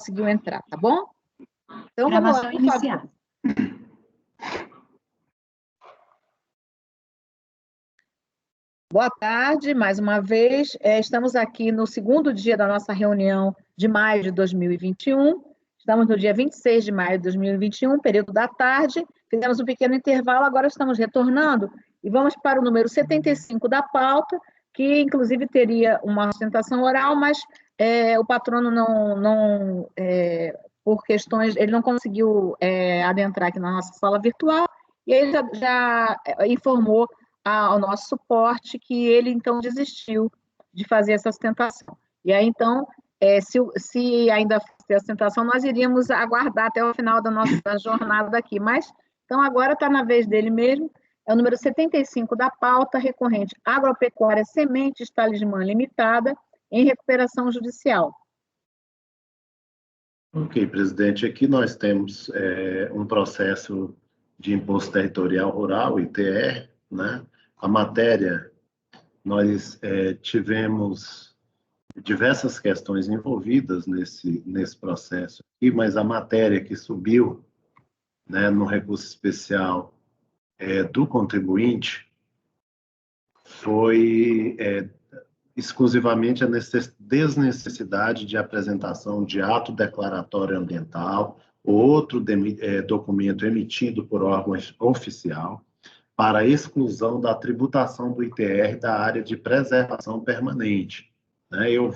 conseguiu entrar, tá bom? Então, Gravação vamos lá, iniciada. Boa tarde, mais uma vez. Estamos aqui no segundo dia da nossa reunião de maio de 2021. Estamos no dia 26 de maio de 2021, período da tarde. Fizemos um pequeno intervalo, agora estamos retornando e vamos para o número 75 da pauta, que inclusive teria uma sustentação oral, mas o patrono por questões, ele não conseguiu adentrar aqui na nossa sala virtual, e ele já informou ao nosso suporte que ele, então, desistiu de fazer essa sustentação. E aí, então, se ainda fosse a sustentação, nós iríamos aguardar até o final da nossa jornada aqui, mas, então, agora está na vez dele mesmo, é o número 75 da pauta, recorrente Agropecuária Sementes Talismã Limitada, em recuperação judicial. Ok, presidente, aqui nós temos um processo de imposto territorial rural, ITR, né? A matéria, nós tivemos diversas questões envolvidas nesse processo aqui, mas a matéria que subiu, né, no recurso especial do contribuinte foi exclusivamente a desnecessidade de apresentação de ato declaratório ambiental ou outro documento emitido por órgão oficial para a exclusão da tributação do ITR da área de preservação permanente. Eu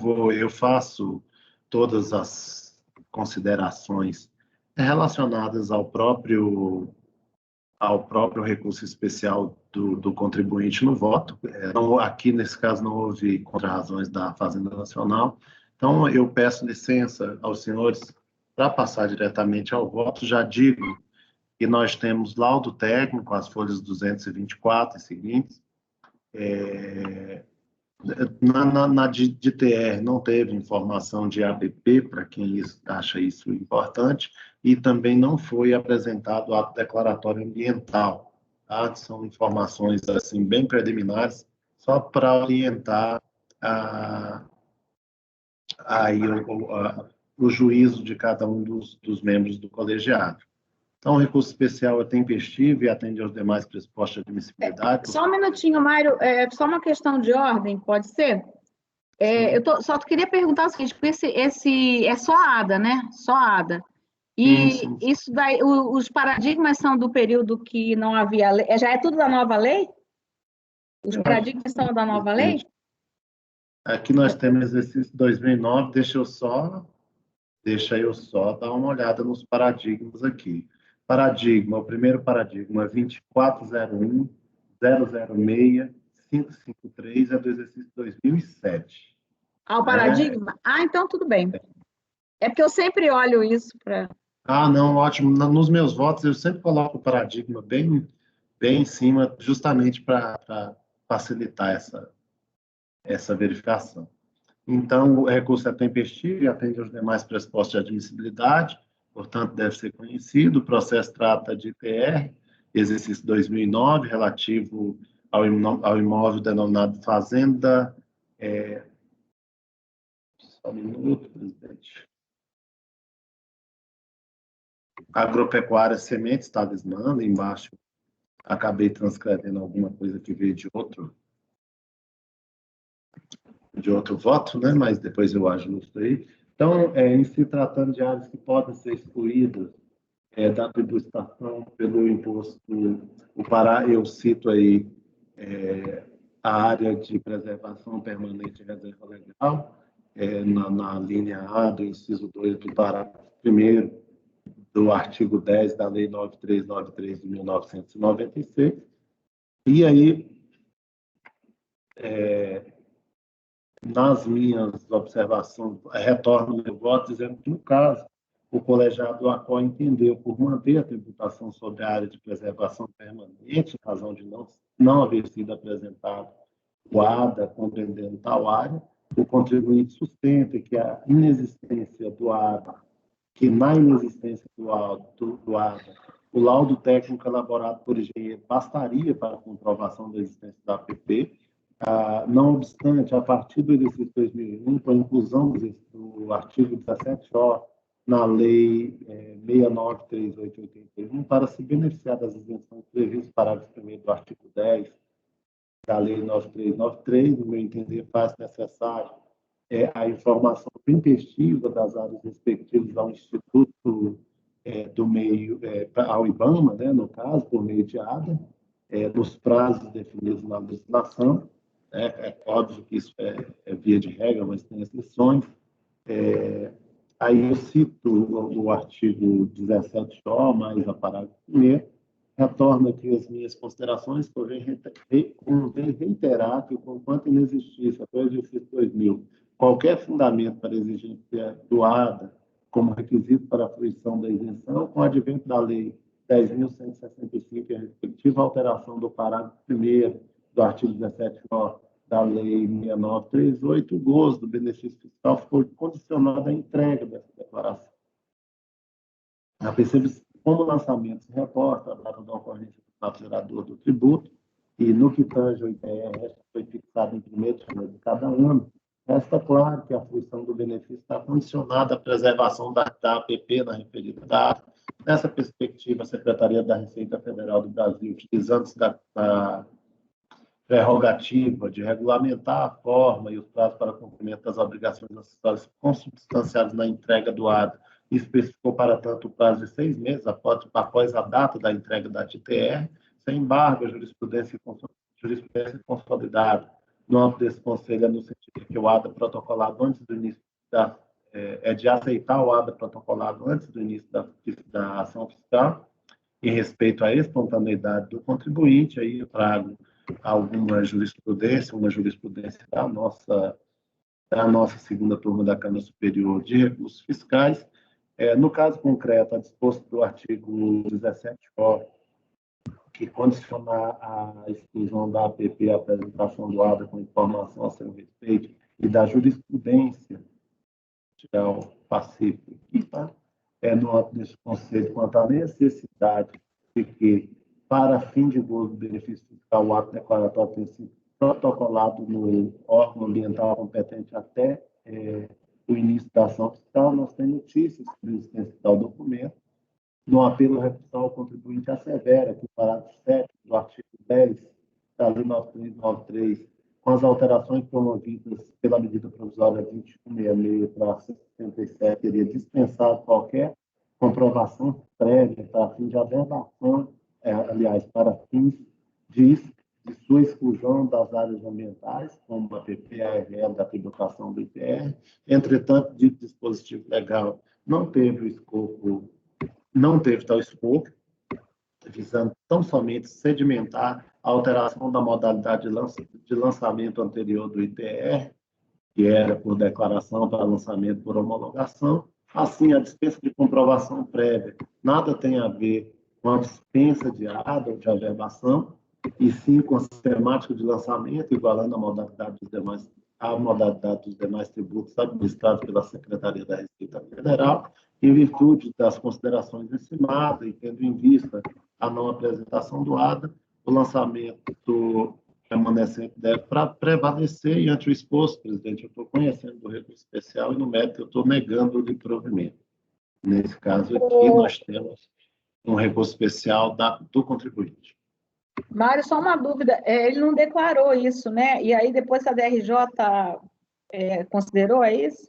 faço todas as considerações relacionadas ao próprio recurso especial do contribuinte no voto. Aqui, nesse caso, não houve contrarrazões da Fazenda Nacional. Então, eu peço licença aos senhores para passar diretamente ao voto. Já digo que nós temos laudo técnico, as folhas 224 e seguintes. Na de TR não teve informação de APP, para quem acha isso importante, e também não foi apresentado ato declaratório ambiental. Tá? São informações assim, bem preliminares, só para orientar o juízo de cada um dos membros do colegiado. Então, o recurso especial é tempestivo e atende aos demais pressupostos de admissibilidade. Só um minutinho, Mário, só uma questão de ordem, pode ser? Só queria perguntar o seguinte, porque esse é só a ADA, né? Só a ADA. E sim. Isso daí, os paradigmas são do período que não havia lei? Já é tudo da nova lei? Os paradigmas são da nova lei? Aqui nós temos exercício 2009, deixa eu só dar uma olhada nos paradigmas aqui. O primeiro paradigma é 2401-006-553, é do exercício 2007. O paradigma? Então tudo bem. É porque eu sempre olho isso para... não, ótimo. Nos meus votos, eu sempre coloco o paradigma bem em cima, justamente para facilitar essa verificação. Então, o recurso é tempestivo e atende aos demais pressupostos de admissibilidade, portanto, deve ser conhecido. O processo trata de ITR, exercício 2009, relativo ao imóvel denominado Fazenda... Só um minuto, presidente. Agropecuária Sementes Talismã, ali embaixo, acabei transcrevendo alguma coisa que veio de outro voto, né? Mas depois eu ajusto aí. Então, em se tratando de áreas que podem ser excluídas da tributação pelo imposto, o Pará, eu cito aí a área de preservação permanente e reserva legal, na linha A do inciso 2 do parágrafo 1º do artigo 10 da Lei 9393 de 1996. E aí, nas minhas observações, retorno meu voto dizendo que, no caso, o colegiado do ACOI entendeu por manter a tributação sobre a área de preservação permanente, em razão de não haver sido apresentado o ADA compreendendo tal área, o contribuinte sustenta que a inexistência do ADA, que na inexistência do ADA, o laudo técnico elaborado por engenheiro bastaria para a comprovação da existência da APP. Não obstante, a partir do exercício 2001, com a inclusão do artigo 17O na Lei 693881 para se beneficiar das isenções previstas no parágrafo 1º do artigo 10 da Lei 9393, no meu entender, faz necessário a informação tempestiva das áreas respectivas ao Instituto do Meio, ao IBAMA, né, no caso, por meio de ADA, nos prazos definidos na legislação. É óbvio que isso é via de regra, mas tem exceções. Aí eu cito o artigo 17O, mais a parágrafo 1º, retorno aqui as minhas considerações, convém reiterar que, conquanto inexistisse até o exercício 2000, qualquer fundamento para exigência doada como requisito para a fruição da isenção, com o advento da Lei 10.165 e a respectiva alteração do parágrafo 1º do artigo 17O da Lei 6938, o gozo do benefício fiscal foi condicionado à entrega dessa declaração. Percebe-se como o lançamento se reporta a data da ocorrência do fato gerador do tributo, e no que tange ao IPR, foi fixado em 1º de janeiro de cada ano, resta claro que a fruição do benefício está condicionada à preservação da APP na referida data. Nessa perspectiva, a Secretaria da Receita Federal do Brasil, utilizando-se da prerrogativa de regulamentar a forma e os prazos para cumprimento das obrigações acessórias consubstanciadas na entrega do ADA, e especificou, para tanto, o prazo de 6 meses após a data da entrega da TTR, sem embargo, a jurisprudência consolidada no âmbito desse conselho é no sentido de que o ADA protocolado antes do início de aceitar o ADA protocolado antes do início da ação fiscal, em respeito à espontaneidade do contribuinte. Aí eu trago alguma jurisprudência, uma jurisprudência da nossa segunda turma da Câmara Superior de Recursos Fiscais. No caso concreto, a disposto do artigo 17O, que condicionar a exclusão da APP à apresentação do ADA com informação a seu respeito, e da jurisprudência pacífica, tá? No âmbito desse conselho, quanto à necessidade de que, para fim de gozo do benefício fiscal, o ato declaratório tenha sido protocolado no órgão ambiental competente até o início da ação fiscal. Nós temos notícias sobre a existência do documento. No apelo recursal, o contribuinte assevera que o parágrafo 7 do artigo 10 da Lei 9393, com as alterações promovidas pela medida provisória 2166/67, teria dispensado qualquer comprovação prévia para fim de averbação, para fins de sua exclusão das áreas ambientais, como a APP, a ARL, da tributação do IPR. Entretanto, dito dispositivo legal não teve tal escopo, visando tão somente sedimentar a alteração da modalidade de lançamento anterior do ITR, que era por declaração para lançamento por homologação. Assim, a dispensa de comprovação prévia nada tem a ver com a dispensa de ADA ou de averbação, e sim com a sistemática de lançamento, igualando a modalidade dos demais tributos administrados pela Secretaria da Receita Federal, em virtude das considerações estimadas e tendo em vista a não apresentação do ADA, o lançamento remanescente deve prevalecer. E ante o exposto, presidente, eu estou conhecendo do recurso especial e no mérito eu estou negando o provimento. Nesse caso aqui, nós temos um recurso especial do contribuinte. Mário, só uma dúvida, ele não declarou isso, né? E aí depois a DRJ considerou, é isso?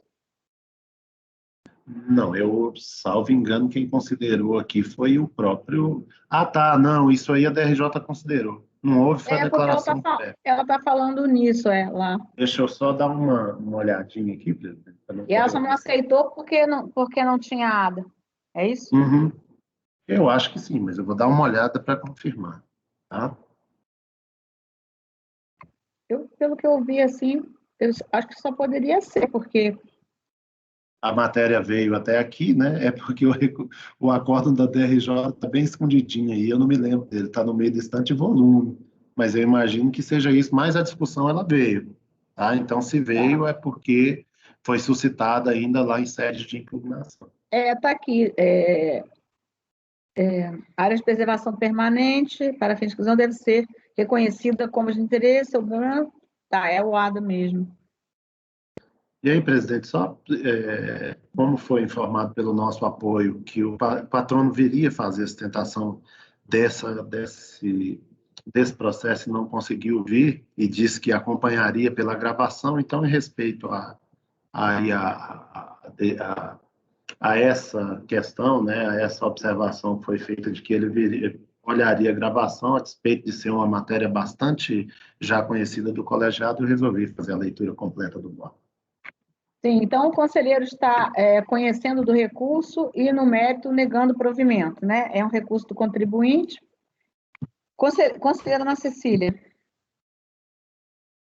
Não, eu, salvo engano, quem considerou aqui foi o próprio... Ah, tá, não, isso aí a DRJ considerou. Não houve a declaração prévia. Ela está falando nisso, lá. Deixa eu só dar uma olhadinha aqui, presidente. E ela só não aceitou porque não tinha ADA, é isso? Uhum. Eu acho que sim, mas eu vou dar uma olhada para confirmar, tá? Pelo que eu vi, assim, eu acho que só poderia ser, porque... A matéria veio até aqui, né? É porque o acórdão da DRJ está bem escondidinho aí, eu não me lembro dele, está no meio distante volume, mas eu imagino que seja isso, mas a discussão ela veio, tá? Então, se veio é porque foi suscitada ainda lá em sede de impugnação. Está aqui, área de preservação permanente para fins de exclusão deve ser reconhecida como de interesse, tá, é o ADA mesmo. E aí, presidente, só como foi informado pelo nosso apoio que o patrono viria fazer a sustentação desse processo e não conseguiu vir, e disse que acompanharia pela gravação, então, em respeito a essa questão, né, a essa observação que foi feita de que ele olharia a gravação, a despeito de ser uma matéria bastante já conhecida do colegiado, eu resolvi fazer a leitura completa do voto. Sim, então o conselheiro está conhecendo do recurso e, no mérito, negando o provimento, né? É um recurso do contribuinte. Conselheira Ana Cecília.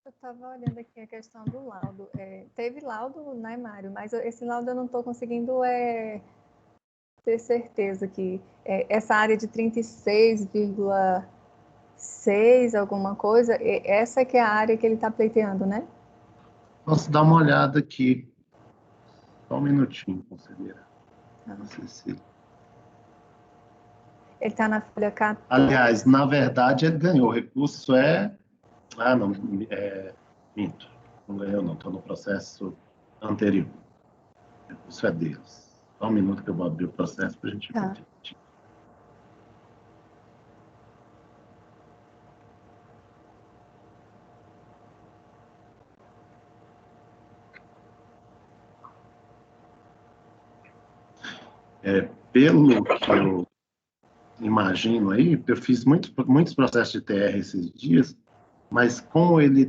Eu estava olhando aqui a questão do laudo. Teve laudo, né, Mário? Mas esse laudo eu não estou conseguindo ter certeza que essa área de 36,6 alguma coisa, essa que é a área que ele está pleiteando, né? Posso dar uma olhada aqui. Só um minutinho, conselheira. Ana Cecília. Ele está na folha 14. Aliás, na verdade, ele ganhou. O recurso Ah, não, minto. Não ganhou, não. Estou no processo anterior. O recurso é deles. Só um minuto que eu vou abrir o processo para a gente ver. Pelo que eu imagino aí, eu fiz muitos processos de TR esses dias, mas como ele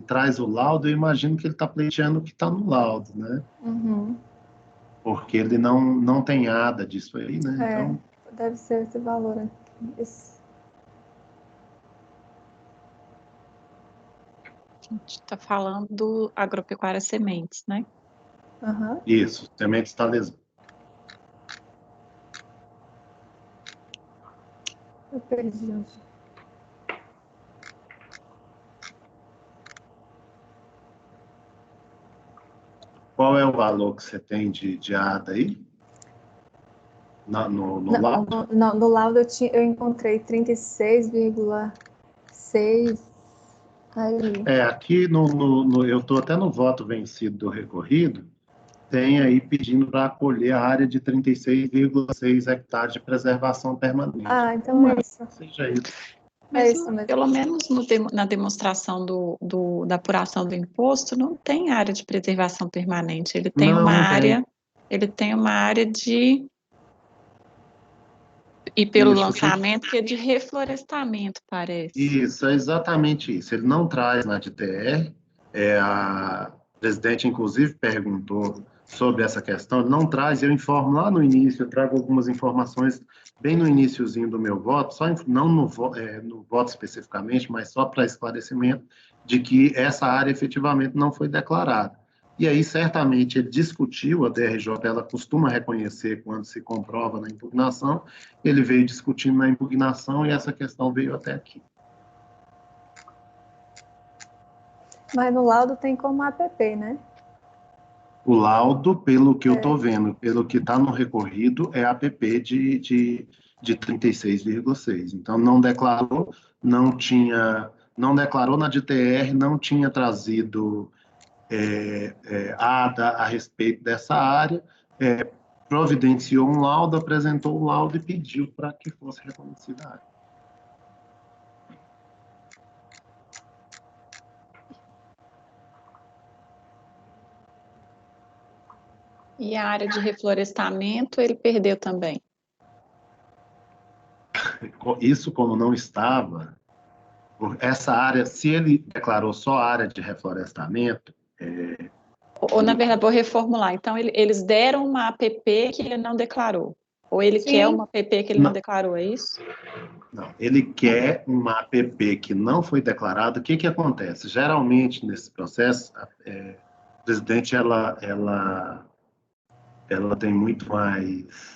traz o laudo, eu imagino que ele está pleiteando o que está no laudo, né? Uhum. Porque ele não tem nada disso aí, né? Então, deve ser esse valor aqui. A gente está falando do Agropecuária Sementes, né? Uhum. Isso, Sementes Talesão. Eu perdi onde. Qual é o valor que você tem de ADA aí? No laudo? No laudo eu encontrei 36,6 aí. Aqui eu estou até no voto vencido do recorrido, tem aí pedindo para acolher a área de 36,6 hectares de preservação permanente. Ah, então é isso. Seja isso. Mas, isso mesmo. pelo menos na demonstração da apuração do imposto, não tem área de preservação permanente. Ele tem uma área de... E pelo lançamento, que é de reflorestamento, parece. Isso, é exatamente isso. Ele não traz na DTR. A presidente, inclusive, perguntou sobre essa questão. Ele não traz, eu informo lá no início, eu trago algumas informações bem no iniciozinho do meu voto, não no voto especificamente, mas só para esclarecimento de que essa área efetivamente não foi declarada. E aí, certamente, ele discutiu, a DRJ, ela costuma reconhecer quando se comprova na impugnação, ele veio discutindo na impugnação e essa questão veio até aqui. Mas no laudo tem como APP, né? O laudo, pelo que eu estou vendo, pelo que está no recorrido, é APP de 36,6. Então, não declarou na DTR, não tinha trazido ADA a respeito dessa área, providenciou um laudo, apresentou o laudo e pediu para que fosse reconhecida a área. E a área de reflorestamento, ele perdeu também? Isso, como não estava, essa área, se ele declarou só a área de reflorestamento... Ou, na verdade, vou reformular. Então, eles deram uma APP que ele não declarou? Ou ele Sim. quer uma APP que ele não declarou, é isso? Não, ele quer uma APP que não foi declarada. O que acontece? Geralmente, nesse processo, a presidente, ela tem muito mais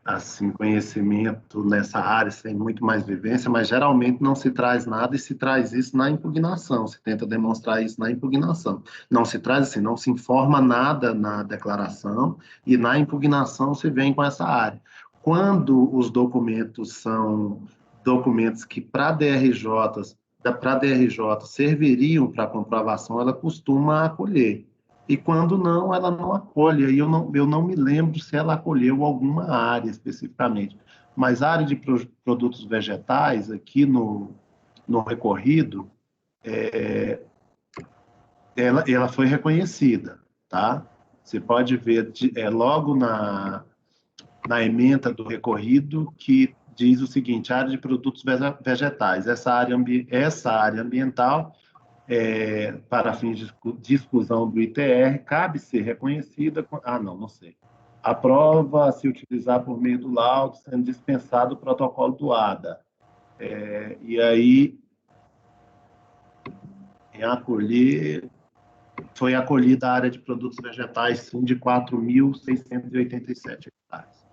assim, conhecimento nessa área, tem muito mais vivência, mas geralmente não se traz nada e se traz isso na impugnação, se tenta demonstrar isso na impugnação. Não se traz assim, não se informa nada na declaração e na impugnação se vem com essa área. Quando os documentos são documentos que para a DRJ serviriam para comprovação, ela costuma acolher. e quando não, ela não acolhe. E eu não me lembro se ela acolheu alguma área especificamente. Mas a área de produtos vegetais, aqui no recorrido, ela foi reconhecida, tá? Você pode ver logo na ementa do recorrido que diz o seguinte: área de produtos vegetais. Essa área ambiental, para fins de exclusão do ITR, cabe ser reconhecida. Não sei. Aprova se utilizar por meio do laudo, sendo dispensado o protocolo do ADA. E aí, foi acolhida a área de produtos vegetais, sim, de 4.687 hectares.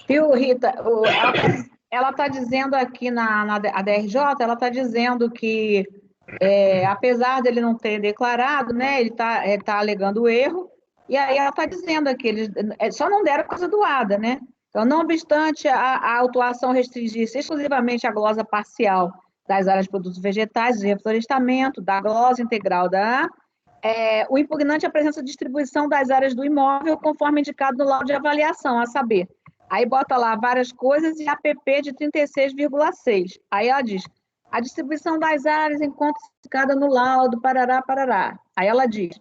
Viu, Rita? Ela está dizendo aqui na DRJ, ela está dizendo que, apesar dele não ter declarado, né, ele tá alegando erro, e aí ela está dizendo aqui, eles só não deram coisa doada, né? Então, não obstante a autuação restringir-se exclusivamente à glosa parcial das áreas de produtos vegetais, de reflorestamento, da glosa integral o impugnante apresenta a distribuição das áreas do imóvel conforme indicado no laudo de avaliação, a saber, aí bota lá várias coisas e APP de 36,6. Aí ela diz, a distribuição das áreas encontra-se indicada no laudo, parará, parará. Aí ela diz,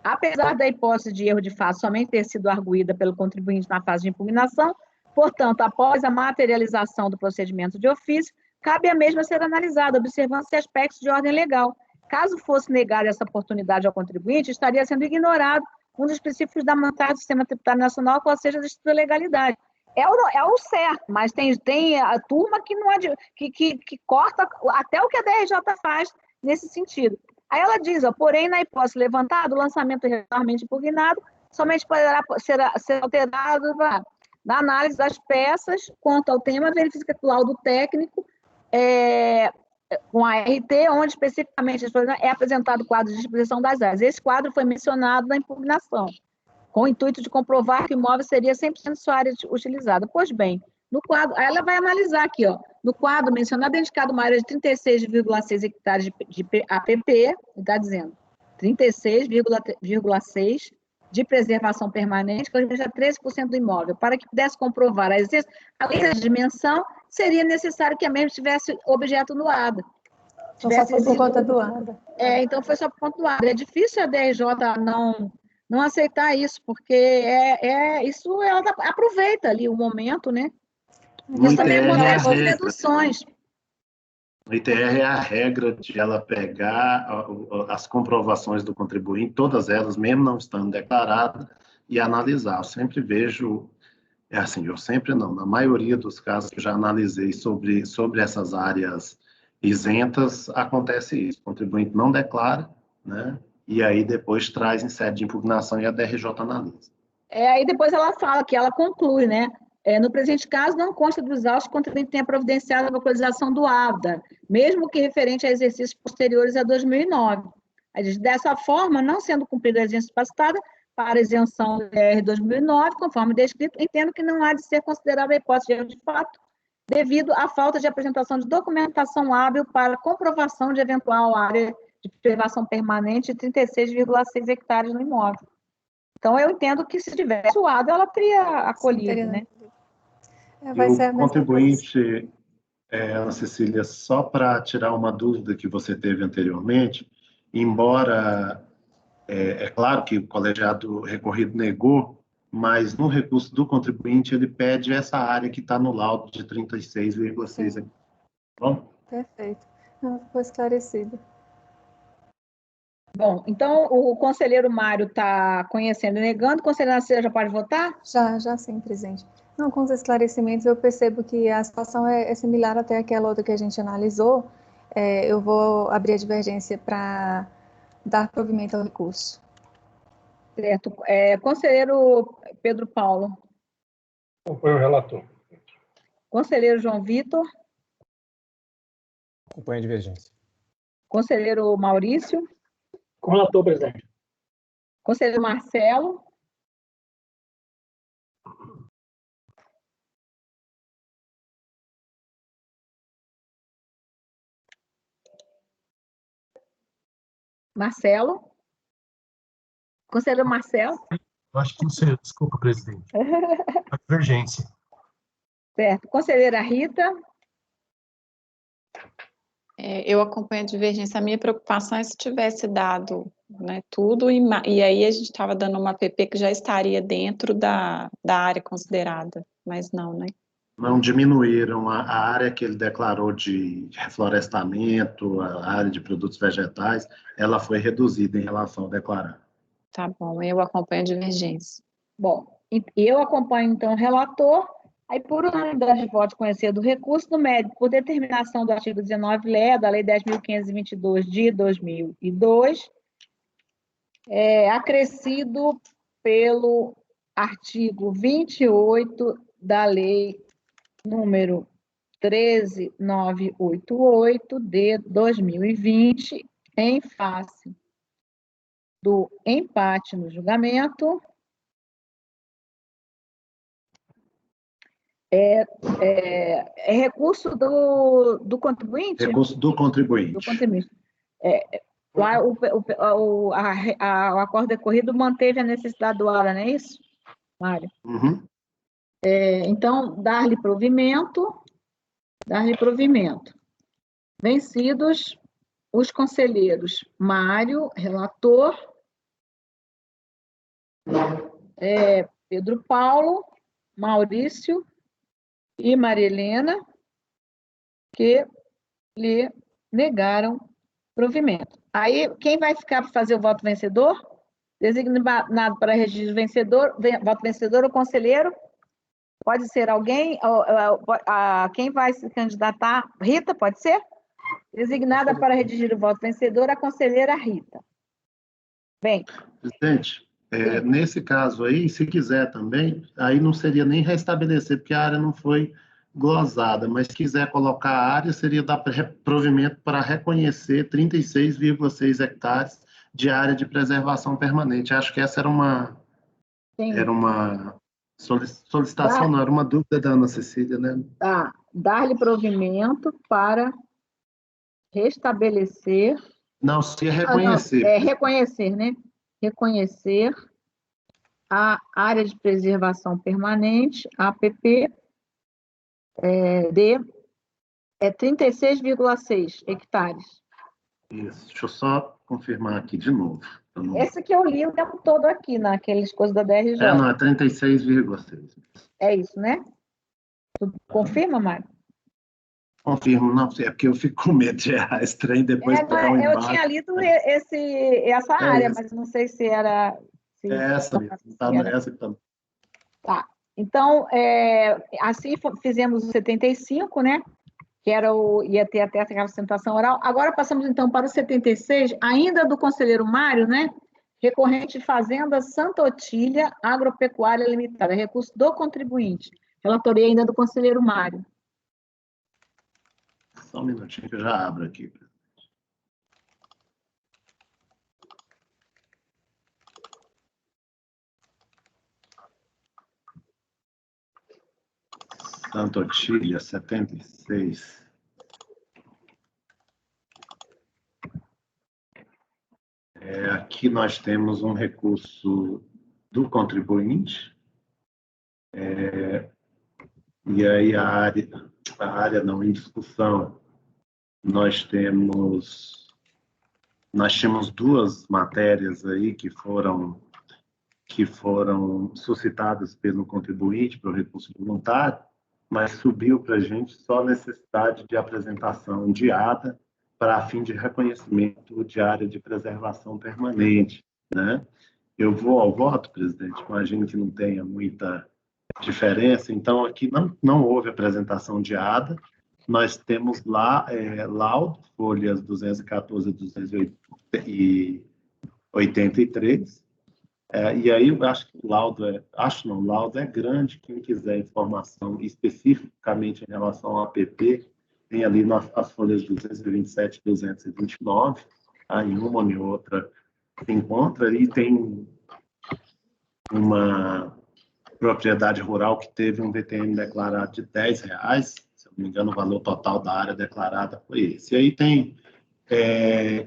apesar da hipótese de erro de fato somente ter sido arguída pelo contribuinte na fase de impugnação, portanto, após a materialização do procedimento de ofício, cabe a mesma ser analisada, observando-se aspectos de ordem legal. Caso fosse negada essa oportunidade ao contribuinte, estaria sendo ignorado um dos princípios da do Sistema Tributário Nacional, qual seja a da legalidade. É o certo, mas tem a turma que, não que corta até o que a DRJ faz nesse sentido. Aí ela diz, porém, na hipótese levantada, o lançamento regularmente impugnado somente poderá ser alterado na análise das peças. Quanto ao tema, verifica que o laudo técnico com a RT, onde especificamente é apresentado o quadro de disposição das áreas. Esse quadro foi mencionado na impugnação, com o intuito de comprovar que o imóvel seria 100% sua área utilizada. Pois bem, no quadro, aí ela vai analisar aqui, no quadro mencionado é indicado uma área de 36,6 hectares de APP, está dizendo 36,6 de preservação permanente, que seja 13% do imóvel. Para que pudesse comprovar a existência, além da dimensão, seria necessário que a mesma tivesse objeto no ADA. Então, só foi por conta do ADA. Então foi só por conta do ADA. É difícil a DRJ não aceitar isso, porque isso ela aproveita ali o momento, né? Mas também acontece com deduções. No ITR é a regra de ela pegar as comprovações do contribuinte, todas elas, mesmo não estando declaradas, e analisar. Eu sempre vejo, eu sempre não, na maioria dos casos que eu já analisei sobre essas áreas isentas, acontece isso. O contribuinte não declara, né? E aí depois traz em sede de impugnação e a DRJ analisa. Aí depois ela fala que ela conclui, né? No presente caso, não consta dos autos que o contribuinte tenha providenciado a localização do ADA, mesmo que referente a exercícios posteriores a 2009. Aí diz, dessa forma, não sendo cumprida a exigência passada para a isenção do DR 2009, conforme descrito, entendo que não há de ser considerada a hipótese de erro de fato, devido à falta de apresentação de documentação hábil para comprovação de eventual área de preservação permanente de 36,6 hectares no imóvel. Então, eu entendo que se tivesse o ADA, ela teria acolhido, né? Vai ser a mesma contribuinte, Ana Cecília, só para tirar uma dúvida que você teve anteriormente, embora, claro que o colegiado recorrido negou, mas no recurso do contribuinte ele pede essa área que está no laudo de 36,6. Bom? Perfeito. Não, ficou esclarecido. Bom, então o conselheiro Mário está conhecendo e negando. O conselheiro Narcisa já pode votar? Já sim, presidente. Não, com os esclarecimentos, eu percebo que a situação é similar até aquela outra que a gente analisou. Eu vou abrir a divergência para dar provimento ao recurso. Certo. Conselheiro Pedro Paulo. Acompanho o relator. Conselheiro João Vitor. Acompanho a divergência. Conselheiro Maurício. Com o relator, presidente. Conselheiro Marcelo. Marcelo. Conselheiro Marcelo. Eu acho que não sei, desculpa, presidente. A divergência. Certo. Conselheira Rita. Eu acompanho a divergência. A minha preocupação é se tivesse dado, né, tudo, e aí a gente estava dando uma APP que já estaria dentro da área considerada, mas não, né? Não diminuíram a área que ele declarou de reflorestamento, a área de produtos vegetais, ela foi reduzida em relação ao declarado. Tá bom, eu acompanho a divergência. Bom, eu acompanho, então, o relator. Aí, por unanimidade de voto, conhecer do recurso do mérito por determinação do artigo 19-LE, da Lei 10.522, de 2002, acrescido pelo artigo 28 da Lei número 13.988, de 2020, em face do empate no julgamento, recurso do contribuinte? Recurso do contribuinte. Do contribuinte. Lá o acordo decorrido manteve a necessidade do ARA, não é isso, Mário? Uhum. Então, dar-lhe provimento. Vencidos os conselheiros Mário, relator, Pedro Paulo, Maurício e Maria Helena, que lhe negaram provimento. Aí, quem vai ficar para fazer o voto vencedor? Designado para registro vencedor, voto vencedor, o conselheiro? Pode ser alguém? Quem vai se candidatar? Rita, pode ser? Designada para redigir o voto vencedor, a conselheira Rita. Bem. Presidente, nesse caso aí, se quiser também, aí não seria nem restabelecer, porque a área não foi glosada, mas se quiser colocar a área, seria dar provimento para reconhecer 36,6 hectares de área de preservação permanente. Acho que essa era uma solicitação, não, era uma dúvida da Ana Cecília, né? Tá, dar-lhe provimento para restabelecer... Não, se reconhecer. Reconhecer, né? Reconhecer a área de preservação permanente, APP, de 36,6 hectares. Isso, deixa eu só confirmar aqui de novo. Esse que eu li o tempo todo aqui, naqueles coisas da DRJ. Não, é 36,6. É isso, né? Tu confirma, Mário? Confirmo, não, é porque eu fico com medo de errar esse trem depois pegar um embate. Eu tinha lido essa área, mas não sei se era... essa mesmo, essa que está... Tá, então, assim fizemos o 75, né? Que ia ter até aquela sustentação oral. Agora passamos, então, para o 76, ainda do conselheiro Mário, né? Recorrente de Fazenda Santa Otília Agropecuária Limitada, recurso do contribuinte. Relatoria ainda do conselheiro Mário. Só um minutinho que eu já abro aqui. Santa Otília, 76. Aqui nós temos um recurso do contribuinte, e aí a área não em discussão, nós tínhamos duas matérias aí que foram suscitadas pelo contribuinte para o recurso voluntário, mas subiu para a gente só a necessidade de apresentação de ata para fim de reconhecimento de área de preservação permanente, né? Eu vou ao voto, presidente, imagino que não tenha muita diferença, então aqui não houve apresentação de ata, nós temos lá laudo, folhas 214 a 283, e aí eu acho que o laudo laudo é grande, quem quiser informação especificamente em relação ao APP, tem ali as folhas 227 e 229, em uma ou em outra se encontra, e tem uma propriedade rural que teve um VTM declarado de R$10, se eu não me engano, o valor total da área declarada foi esse. E aí tem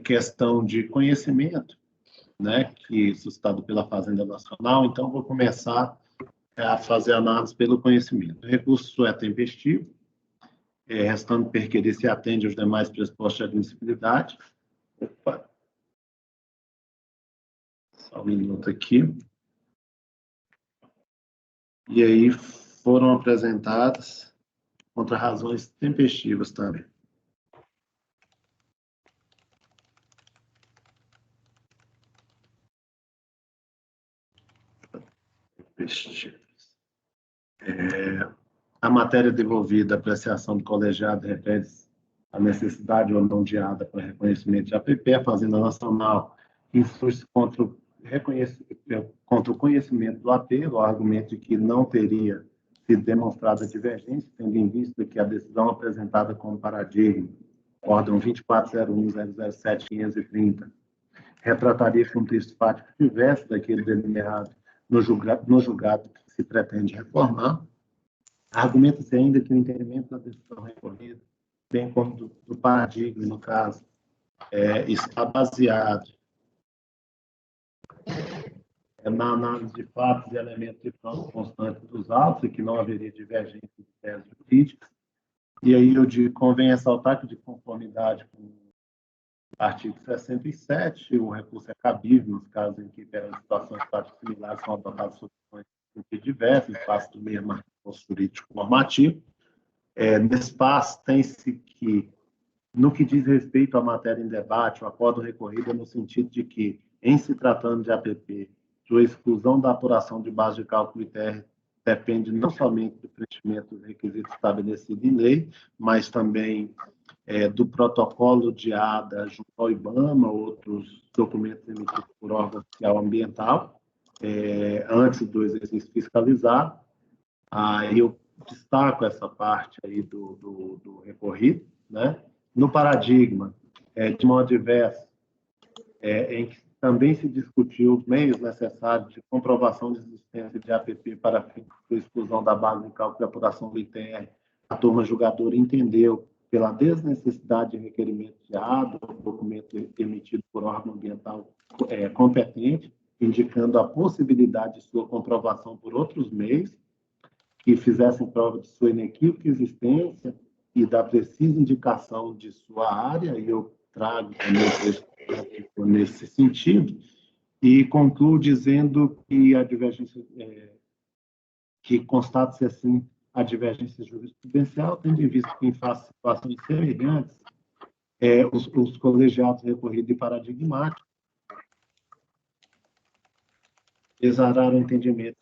questão de conhecimento, né, que sustentado pela Fazenda Nacional, então vou começar a fazer análise pelo conhecimento. O recurso é tempestivo, restando perquerir se atende aos demais pressupostos de admissibilidade. Opa. Só um minuto aqui. E aí foram apresentadas contra-razões tempestivas também. A matéria devolvida à apreciação do colegiado refere à necessidade ou não de ADA para reconhecimento de APP. A Fazenda Nacional influi contra o conhecimento do apelo, o argumento de que não teria sido demonstrada divergência, tendo em vista que a decisão apresentada como paradigma, ordem 24.01.007.530, retrataria que um texto fático tivesse daquele delineado no julgado que se pretende reformar. Argumenta-se ainda que o entendimento da decisão recorrida, bem como do paradigma, no caso, está baseado na análise de fatos e elementos de prova constantes dos autos e que não haveria divergência de teses jurídicas. E aí eu digo, convém ressaltar que, de conformidade com o artigo 67, o recurso é cabível nos casos em que, pelas situações práticas similares, são adotadas soluções diversas, espaço do mesmo arcabouço jurídico normativo. Nesse espaço, tem-se que, no que diz respeito à matéria em debate, o acordo recorrido é no sentido de que, em se tratando de APP, sua exclusão da apuração de base de cálculo ITR depende não somente do preenchimento dos requisitos estabelecidos em lei, mas também do protocolo de ADA junto ao IBAMA, outros documentos emitidos por órgão oficial ambiental, antes do exercício fiscalizado. Aí eu destaco essa parte aí do recorrido, né? No paradigma, de modo diverso, em que também se discutiu os meios necessários de comprovação de existência de APP para fins de exclusão da base de cálculo de apuração do ITR, a turma julgadora entendeu, pela desnecessidade de requerimento de ADA, documento emitido por órgão ambiental competente, indicando a possibilidade de sua comprovação por outros meios, que fizessem prova de sua inequívoca existência e da precisa indicação de sua área, e eu trago também nesse sentido, e concluo dizendo que a divergência, que constata-se assim a divergência jurisprudencial, tendo em vista que, em situações semelhantes, os colegiados recorridos e paradigmáticos exararam o entendimento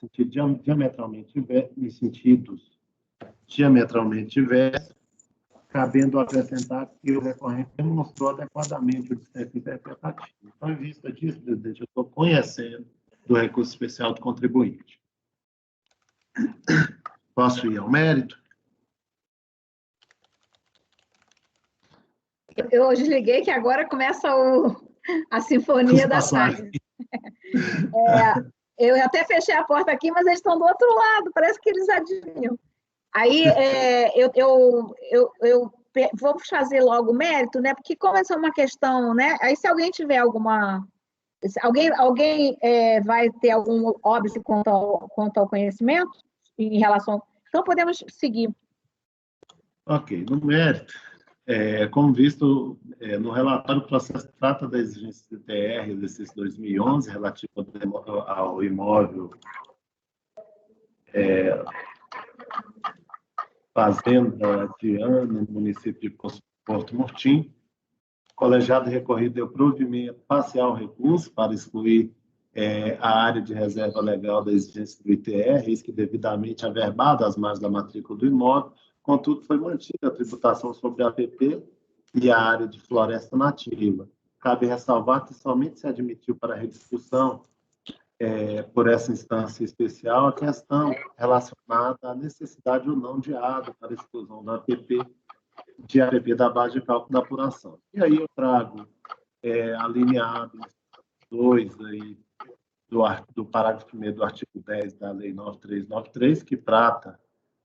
em sentidos diametralmente diversos, cabendo acrescentar que o recorrente demonstrou adequadamente o dissenso interpretativo. Então, em vista disso, presidente, eu estou conhecendo do recurso especial do contribuinte. Posso ir ao mérito? Eu desliguei que agora começa a sinfonia da tarde. Eu até fechei a porta aqui, mas eles estão do outro lado, parece que eles adivinham. Aí eu vou fazer logo o mérito, né? Porque como essa é uma questão, né? Aí se alguém tiver alguma... Alguém vai ter algum óbvio quanto ao conhecimento em relação... Então, podemos seguir. Ok. No mérito, como visto no relatório, o processo trata da exigência do TR, exercício 2011, relativo ao imóvel Fazenda Diana, no município de Porto Murtinho. O colegiado recorrido deu provimento parcial ao recurso para excluir a área de reserva legal da exigência do ITR, risco devidamente averbado às margens da matrícula do imóvel. Contudo, foi mantida a tributação sobre a APP e a área de floresta nativa. Cabe ressalvar que somente se admitiu para rediscussão por essa instância especial a questão relacionada à necessidade ou não de ADA para exclusão da APP, da base de cálculo da apuração. E aí eu trago alineados 2 aí, do parágrafo 1º do artigo 10 da Lei 9393, que trata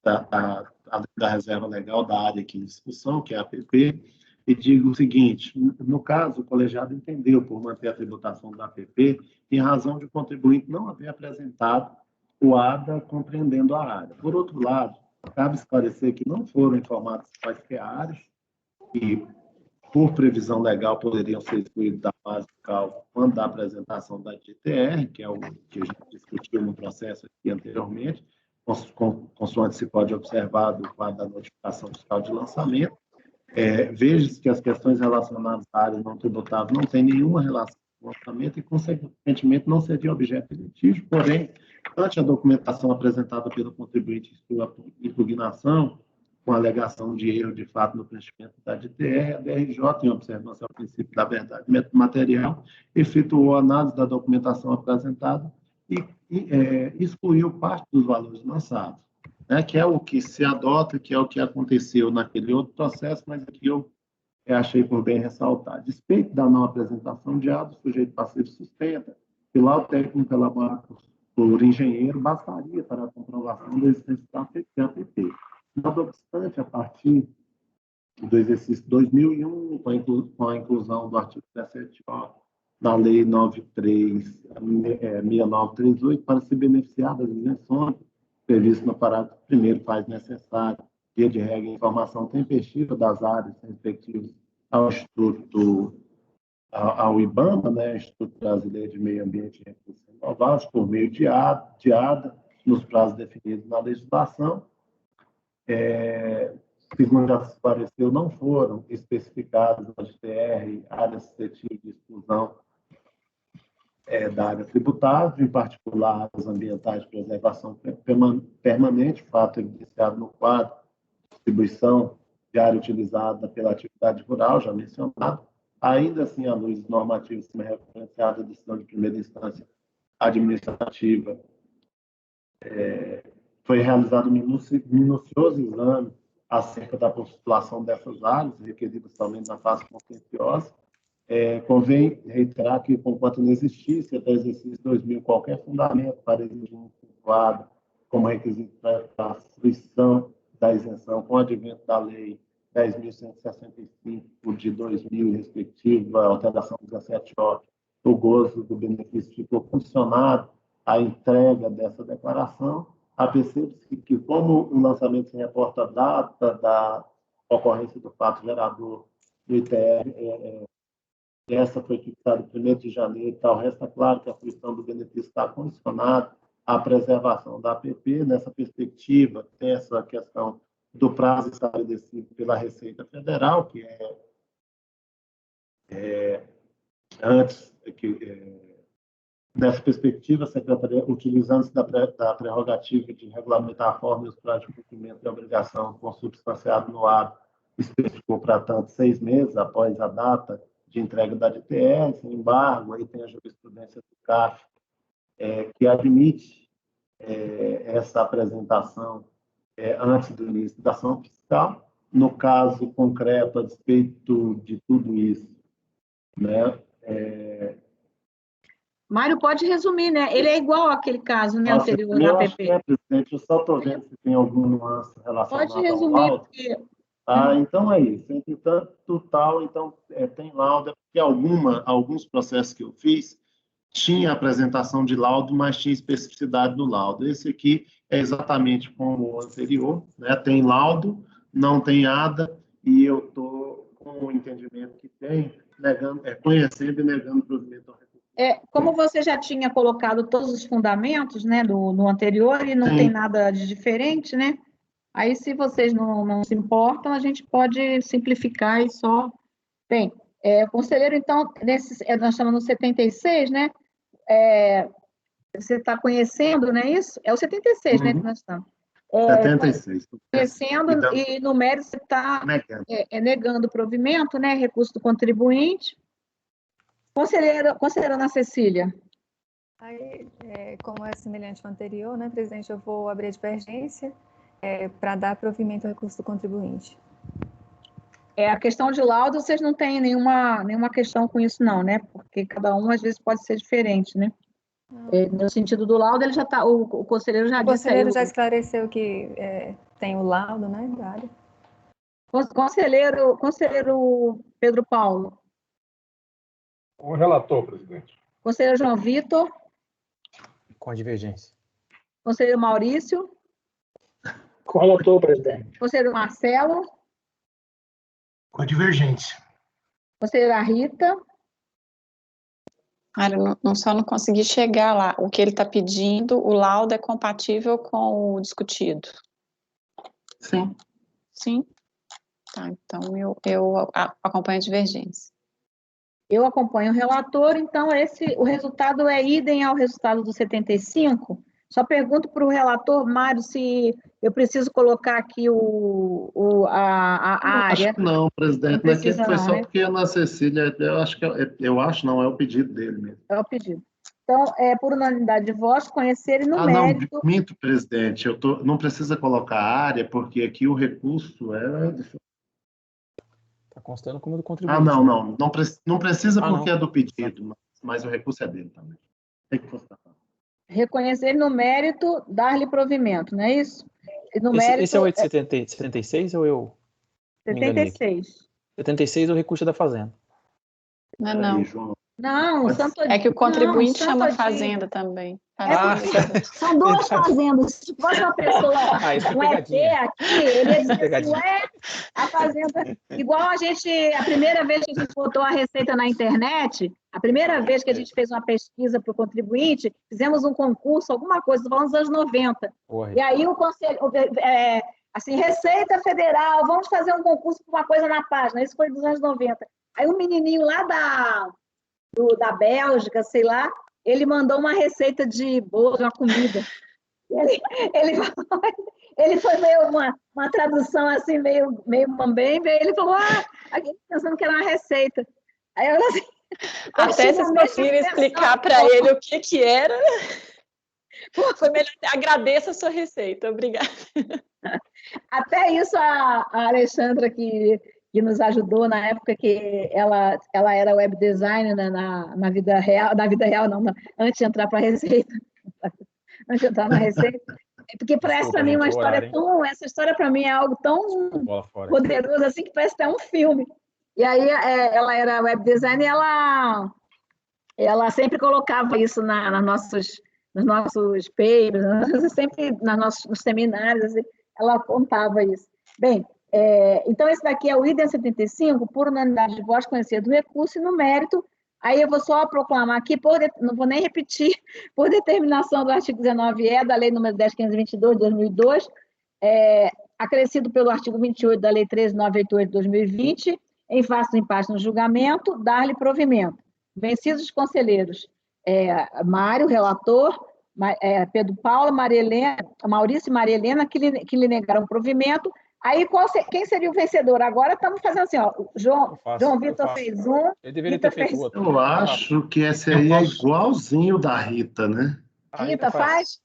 da reserva legal da área aqui em discussão, que é a APP, e digo o seguinte: no caso, o colegiado entendeu por manter a tributação da APP em razão de o contribuinte não haver apresentado o ADA compreendendo a área. Por outro lado, cabe esclarecer que não foram informadas quaisquer áreas que, por previsão legal, poderiam ser excluídos da base do cálculo quando da apresentação da DTR, que é o que a gente discutiu no processo aqui anteriormente, consoante se pode observar do quadro da notificação fiscal de lançamento. Veja-se que as questões relacionadas à área não tributável não têm nenhuma relação com o orçamento e, consequentemente, não seriam objeto de litígio, porém, ante a documentação apresentada pelo contribuinte em sua impugnação, com alegação de erro de fato no preenchimento da DTR, a DRJ, em observância ao princípio da verdade material, efetuou a análise da documentação apresentada e excluiu parte dos valores lançados, né, que é o que se adota, que é o que aconteceu naquele outro processo, mas aqui eu achei por bem ressaltar. A despeito da não apresentação de ato, o sujeito passivo sustenta que lá o técnico elaborado por engenheiro bastaria para a comprovação da existência da APP. Não obstante, a partir do exercício 2001, com a inclusão do artigo 17O da Lei 6938, para se beneficiar das isenções previstas no parágrafo 1º, faz necessário, via de regra, informação tempestiva das áreas respectivas ao IBAMA, né, Instituto Brasileiro de Meio Ambiente e Recursos Renováveis, por meio de ADA, nos prazos definidos na legislação. Segundo já se esclareceu, não foram especificadas na DTR áreas suscetíveis de exclusão da área tributável, em particular áreas ambientais de preservação permanente, fato evidenciado no quadro de distribuição de área utilizada pela atividade rural, já mencionado. Ainda assim, à luz dos normativos referenciados à decisão de primeira instância administrativa, foi realizado um minucioso exame acerca da postulação dessas áreas, requeridas somente na fase contenciosa. Convém reiterar que, conquanto não existisse até o exercício 2000 qualquer fundamento para exigir um quadro como requisito para a fruição da isenção, com o advento da Lei 10.165 de 2000, respectiva alteração 17O, o gozo do benefício ficou condicionado à entrega dessa declaração. Percebe-se que, como o lançamento se reporta a data da ocorrência do fato gerador do ITR, essa foi fixada em 1º de janeiro, tal, resta claro que a fruição do benefício está condicionada à preservação da APP. Nessa perspectiva, tem essa questão do prazo estabelecido pela Receita Federal, que nessa perspectiva, a Secretaria, utilizando-se da prerrogativa de regulamentar a forma e os prazos de cumprimento da obrigação consubstanciado no ato, especificou, para tanto, 6 meses após a data de entrega da DTR, sem embargo, aí tem a jurisprudência do CAF, que admite essa apresentação antes do início da ação fiscal. No caso concreto, a despeito de tudo isso, né? Mário, pode resumir, né? Ele é igual àquele caso, né, anterior da APP. Presidente, eu só estou vendo se tem alguma nuance relacionada pode resumir, ao laudo. porque... Então é isso. Entretanto, tal, então, tem laudo, porque alguns processos que eu fiz tinha apresentação de laudo, mas tinha especificidade no laudo. Esse aqui é exatamente como o anterior, né? Tem laudo, não tem ADA, e eu estou com o entendimento que tem, conhecendo e negando o provimento ao recurso. Como você já tinha colocado todos os fundamentos, né, no anterior, e não tem nada de diferente, né? Aí, se vocês não se importam, a gente pode simplificar e só... Bem, conselheiro, então, nós estamos no 76, né? Você está conhecendo, não é isso? É o 76, né, que nós estamos. 76. Conhecendo, e no mérito você está negando o provimento, né? Recurso do contribuinte. Conselheira Ana Cecília. Aí, como é semelhante ao anterior, né, presidente, eu vou abrir a divergência para dar provimento ao recurso do contribuinte. A questão de laudo, vocês não têm nenhuma questão com isso, não, né? Porque cada um, às vezes, pode ser diferente, né? No sentido do laudo, ele já está, o conselheiro já O disse aí. conselheiro já esclareceu que tem o laudo, né, da área. Conselheiro Pedro Paulo. Com o relator, presidente. Conselheiro João Vitor. Com a divergência. Conselheiro Maurício. Com o relator, presidente. Conselheiro Marcelo. Com a divergência. Conselheira Rita. Eu só não consegui chegar lá. O que ele está pedindo, o laudo é compatível com o discutido? Sim. Sim? Tá, então eu acompanho a divergência. Eu acompanho o relator, então o resultado é idem ao resultado do 75. Só pergunto para o relator, Mário, se eu preciso colocar aqui a área. Acho que não, presidente. Não precisa Foi não, só né? porque a Ana Cecília, não, é o pedido dele mesmo. É o pedido. Então, por unanimidade de votos, conhecerem no Não, mérito. minto, presidente. Não precisa colocar a área, porque aqui o recurso é. Está constando como do contribuinte. Não precisa porque não. é do pedido, mas o recurso é dele também. Tem que constar. Reconhecer no mérito, dar-lhe provimento, não é isso? E no mérito, Esse é o 876 ou eu me enganei aqui? 76. 76 é o recurso da Fazenda. Não. Aí, João. Não, Santo É que o contribuinte não, chama Santo fazenda também. São duas fazendas. Se fosse uma pessoa, isso é um ET pegadinha. aqui, ele ia dizer assim, Pegadinha. ué, a fazenda... Igual a primeira vez que a gente botou a receita na internet, a primeira vez que a gente fez uma pesquisa para o contribuinte, fizemos um concurso, alguma coisa, estou falando dos anos 90. E aí o conselho... assim, Receita Federal, vamos fazer um concurso para uma coisa na página. Isso foi dos anos 90. Aí um menininho lá da Bélgica, sei lá, ele mandou uma receita de bolo, uma comida. Ele foi meio uma tradução assim, meio mambembe, ele falou, aqui pensando que era uma receita. Aí eu assim, até vocês conseguiram explicar para ele o que era. Foi melhor, agradeço a sua receita, obrigada. Até isso a Alexandra, que nos ajudou na época que ela era web designer, né, na vida real, não, antes de entrar para a Receita. Antes de entrar na Receita. Porque parece para mim uma história essa história para mim é algo tão poderoso assim que parece até um filme. E aí ela era web designer e ela sempre colocava isso nos nossos papers, sempre nos seminários, assim, ela contava isso. Bem, então esse daqui é o item 75, por unanimidade de votos, conhecer do recurso e no mérito. Aí eu vou só proclamar aqui, não vou nem repetir, por determinação do artigo 19E da Lei nº 10.522, de 2002, acrescido pelo artigo 28 da Lei 13.988, de 2020, em face do empate no julgamento, dar-lhe provimento. Vencidos os conselheiros Mário, relator, Pedro Paulo, Maurício e Maria Helena, que lhe negaram provimento. Aí, quem seria o vencedor? Agora estamos fazendo assim, ó, João Vitor fez um. Ele deveria ter feito outro. Eu acho que esse aí é igualzinho da Rita, né? Rita faz?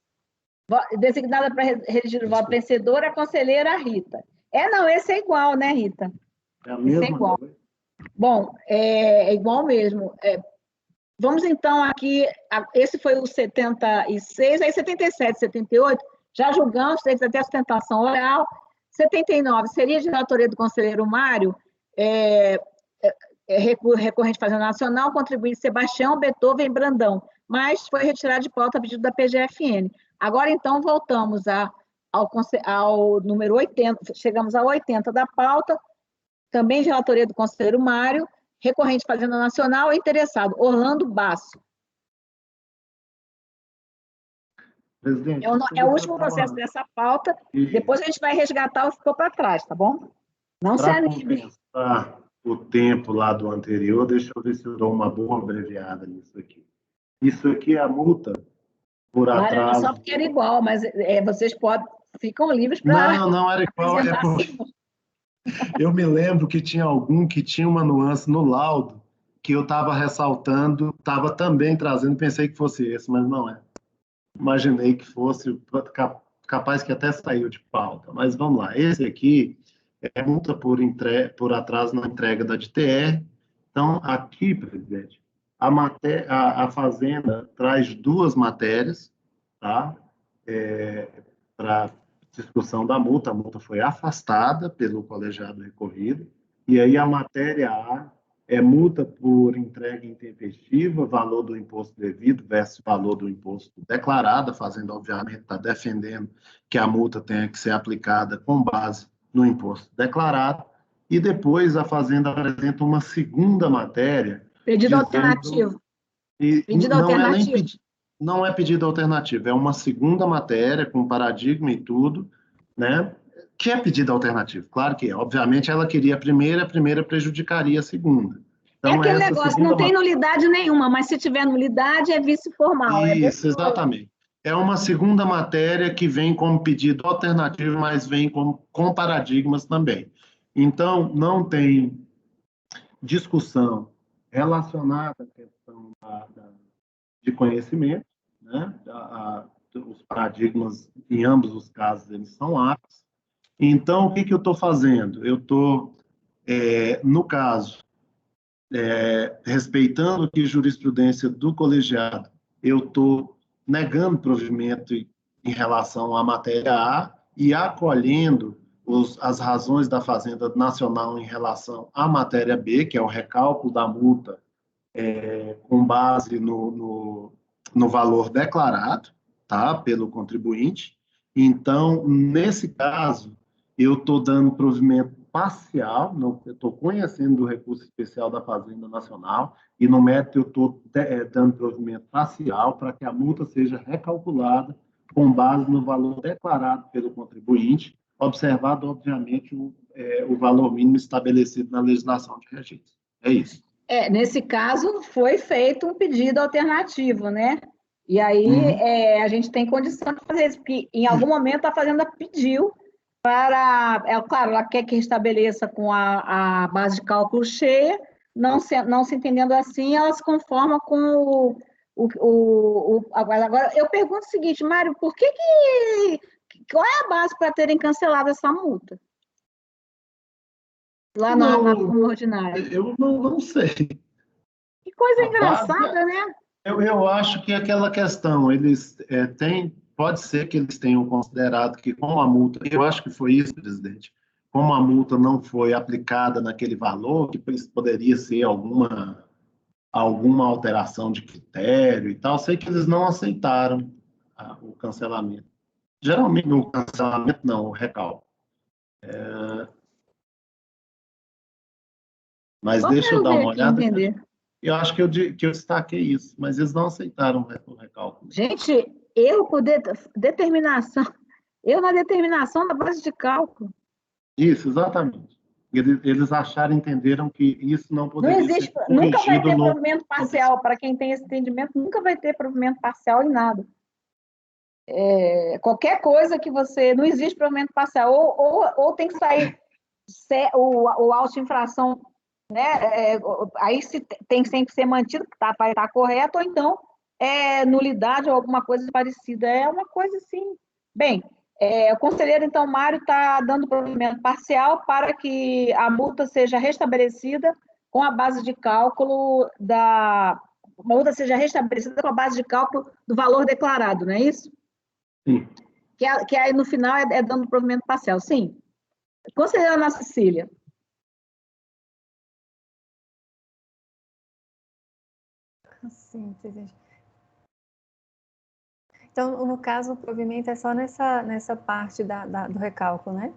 Designada para redigir o voto vencedor, a conselheira Rita. Não, esse é igual, né, Rita? É a mesma. Esse é igual. Bom, é igual mesmo. Vamos então aqui, esse foi o 76, aí 77, 78, já julgamos, teve até sustentação oral. 79 seria de relatoria do conselheiro Mário, recorrente Fazenda Nacional, contribuinte Sebastião, Beethoven e Brandão, mas foi retirado de pauta a pedido da PGFN. Agora, então, voltamos ao número 80, chegamos ao 80 da pauta, também de relatoria do conselheiro Mário, recorrente Fazenda Nacional, interessado, Orlando Basso. Presidente, é o último processo dessa pauta, depois a gente vai resgatar o que ficou para trás, tá bom? Não se anime. Para compensar o tempo lá do anterior, deixa eu ver se eu dou uma boa abreviada nisso aqui. Isso aqui é a multa por atraso. Só porque era igual, mas vocês ficam livres para... Não era igual. Eu me lembro que tinha algum que tinha uma nuance no laudo que eu estava ressaltando, estava também trazendo, pensei que fosse esse, mas não é. Imaginei que fosse, capaz que até saiu de pauta. Mas vamos lá, esse aqui é multa por atraso na entrega da DTE. Então, aqui, presidente, a Fazenda traz 2 matérias, tá? Para discussão da multa. A multa foi afastada pelo colegiado recorrido, e aí a matéria A é multa por entrega intempestiva, valor do imposto devido versus valor do imposto declarado. A Fazenda, obviamente, está defendendo que a multa tenha que ser aplicada com base no imposto declarado, e depois a Fazenda apresenta uma segunda matéria. Pedido alternativo. Pedido alternativo. Não é pedido alternativo, é uma segunda matéria com paradigma e tudo, né? Que é pedido alternativo, claro que é. Obviamente, ela queria a primeira prejudicaria a segunda. Então, aquele negócio, não tem nulidade nenhuma, mas se tiver nulidade, é vice formal. Isso, exatamente. É uma segunda matéria que vem como pedido alternativo, mas vem com paradigmas também. Então, não tem discussão relacionada à questão de conhecimento, né? Os paradigmas, em ambos os casos, eles são aptos. Então, o que eu estou fazendo? Eu estou, no caso, respeitando a jurisprudência do colegiado, eu estou negando provimento em relação à matéria A e acolhendo as razões da Fazenda Nacional em relação à matéria B, que é o recálculo da multa com base no valor declarado, tá, pelo contribuinte. Então, nesse caso, eu estou dando provimento parcial, eu estou conhecendo o recurso especial da Fazenda Nacional, e no método eu estou dando provimento parcial para que a multa seja recalculada com base no valor declarado pelo contribuinte, observado, obviamente, o valor mínimo estabelecido na legislação de registro. É isso. Nesse caso, foi feito um pedido alternativo, né? E aí a gente tem condição de fazer isso, porque em algum momento a Fazenda pediu para... claro, ela quer que restabeleça com a base de cálculo cheia, não se entendendo assim, ela se conforma com Agora, eu pergunto o seguinte, Mário, qual é a base para terem cancelado essa multa? Lá na forma ordinária. Eu não sei. Que coisa engraçada, né? Eu acho que aquela questão, eles pode ser que eles tenham considerado que como a multa, eu acho que foi isso, presidente, como a multa não foi aplicada naquele valor, que poderia ser alguma alteração de critério e tal, sei que eles não aceitaram o cancelamento. Geralmente, o cancelamento não, o recálculo. Mas deixa eu dar uma olhada. Eu acho que eu destaquei isso, mas eles não aceitaram o recálculo. Gente, eu na determinação da base de cálculo. Isso, exatamente. Eles entenderam que isso não poderia ser corrigido. Nunca vai ter provimento parcial. Para quem tem esse entendimento, nunca vai ter provimento parcial em nada. Qualquer coisa que você... Não existe provimento parcial. Ou tem que sair o auto-infração, né? Aí tem sempre que ser mantido, que vai estar correto, ou então nulidade ou alguma coisa parecida. É uma coisa assim... Bem, o conselheiro, então, Mário, está dando provimento parcial para que a multa seja restabelecida com a base de cálculo do valor declarado, não é isso? Sim. Que aí, no final, é dando provimento parcial. Sim. Conselheira Ana Cecília. Sim, presidente. Então, no caso, o provimento é só nessa parte do recálculo, né?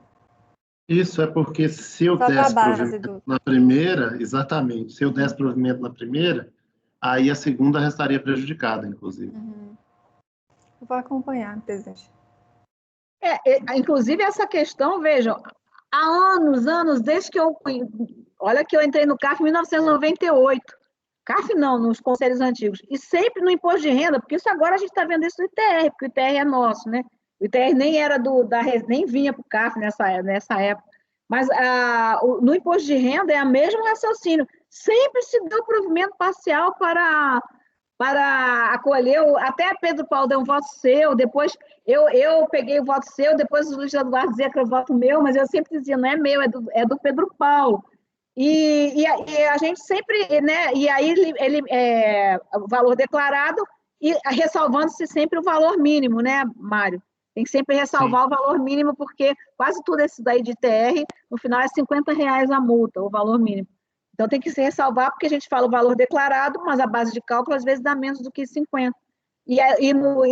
Isso é porque se eu desse provimento na primeira, exatamente, se eu desse provimento na primeira, aí a segunda restaria prejudicada, inclusive. Eu vou acompanhar, presidente. Inclusive, essa questão, vejam, há anos, desde que olha que eu entrei no CAF em 1998. CAF não, nos conselhos antigos. E sempre no imposto de renda, porque isso agora a gente está vendo isso no ITR, porque o ITR é nosso, né? O ITR nem era nem vinha para o CAF nessa época. Mas no imposto de renda é o mesmo raciocínio. Sempre se deu provimento parcial para acolher, até Pedro Paulo deu um voto seu, depois eu peguei o voto seu, depois o Luiz Eduardo dizia que era o voto meu, mas eu sempre dizia, não é meu, é do Pedro Paulo. E a gente sempre, né? E aí o valor declarado e ressalvando-se sempre o valor mínimo, né, Mário? Tem que sempre ressalvar Sim. o valor mínimo, porque quase tudo isso daí de TR, no final é R$ 50 a multa, o valor mínimo. Então tem que se ressalvar, porque a gente fala o valor declarado, mas a base de cálculo às vezes dá menos do que 50. E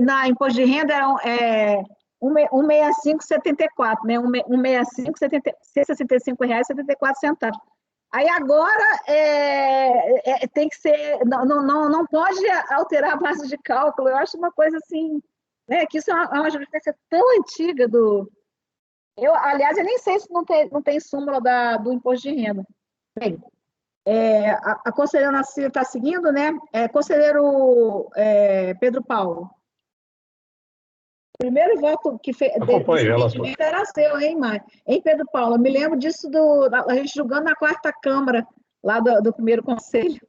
na imposto de renda é 165,74, né? 165,74. Aí agora tem que ser, não pode alterar a base de cálculo. Eu acho uma coisa assim, né? Que isso é uma jurisprudência tão antiga aliás, eu nem sei se não tem súmula do imposto de renda. Bem, a conselheira Narcisa está seguindo, né? Conselheiro Pedro Paulo. O primeiro voto que fez era seu, hein, Mário? Hein, Pedro Paulo? Eu me lembro disso a gente julgando na quarta Câmara, lá do primeiro conselho,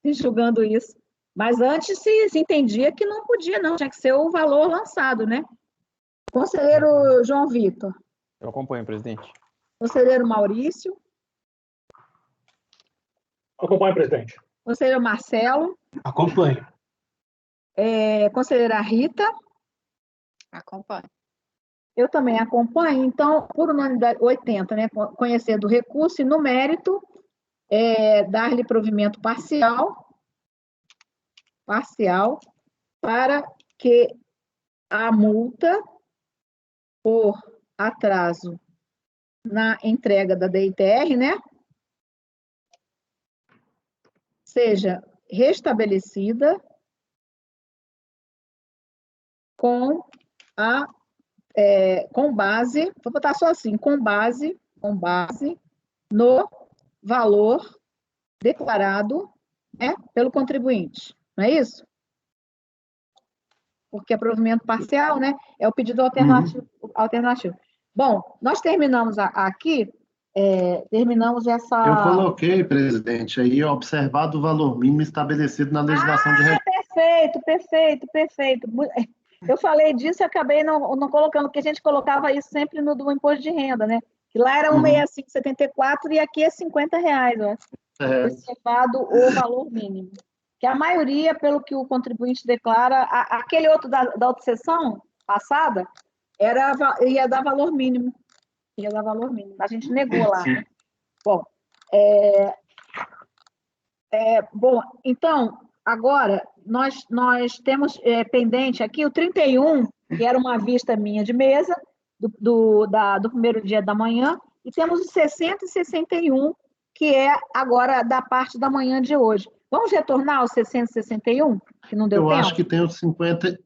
julgando isso. Mas antes se entendia que não podia, não, tinha que ser o valor lançado, né? Conselheiro João Vitor. Eu acompanho, presidente. Conselheiro Maurício. Acompanho, presidente. Conselheiro Marcelo. Acompanho. Conselheira Rita. Acompanho. Eu também acompanho. Então, por unanimidade, 80, né? Conhecer do recurso e no mérito, dar-lhe provimento parcial, para que a multa por atraso na entrega da DITR, né, seja restabelecida com base, vou botar só assim, com base no valor declarado, né, pelo contribuinte, não é isso? Porque é provimento parcial, né? É o pedido alternativo. Bom, nós terminamos aqui, terminamos essa... Eu coloquei, presidente, aí observado o valor mínimo estabelecido na legislação de perfeito. Eu falei disso e acabei não colocando, porque a gente colocava isso sempre no do imposto de renda, né? Que lá era 165,74 e aqui é R$ 50, ó. Observado o valor mínimo. Que a maioria, pelo que o contribuinte declara, aquele outro da outra sessão passada, ia dar valor mínimo. A gente negou lá, né? Bom, então, agora, nós temos pendente aqui o 31, que era uma vista minha de mesa, do primeiro dia da manhã, e temos o 60 e 61, que é agora da parte da manhã de hoje. Vamos retornar ao 661, que não deu tempo? Eu acho que tem o 50...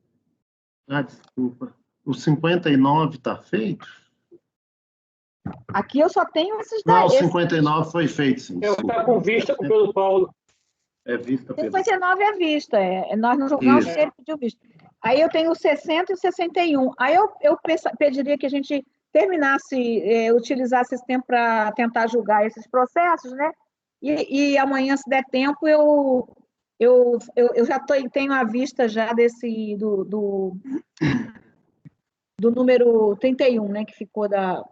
desculpa. O 59 está feito? Aqui eu só tenho esses daí. Não, o esses... 59 foi feito, sim. Eu estou com vista com o Pedro Paulo. É vista, Pedro. 59 é vista, nós não julgamos porque ele pediu vista. Aí eu tenho o 60 e o 61. Aí eu pediria que a gente terminasse, utilizasse esse tempo para tentar julgar esses processos, né? E amanhã, se der tempo, eu já tenho a vista já do número 31, né? Que ficou da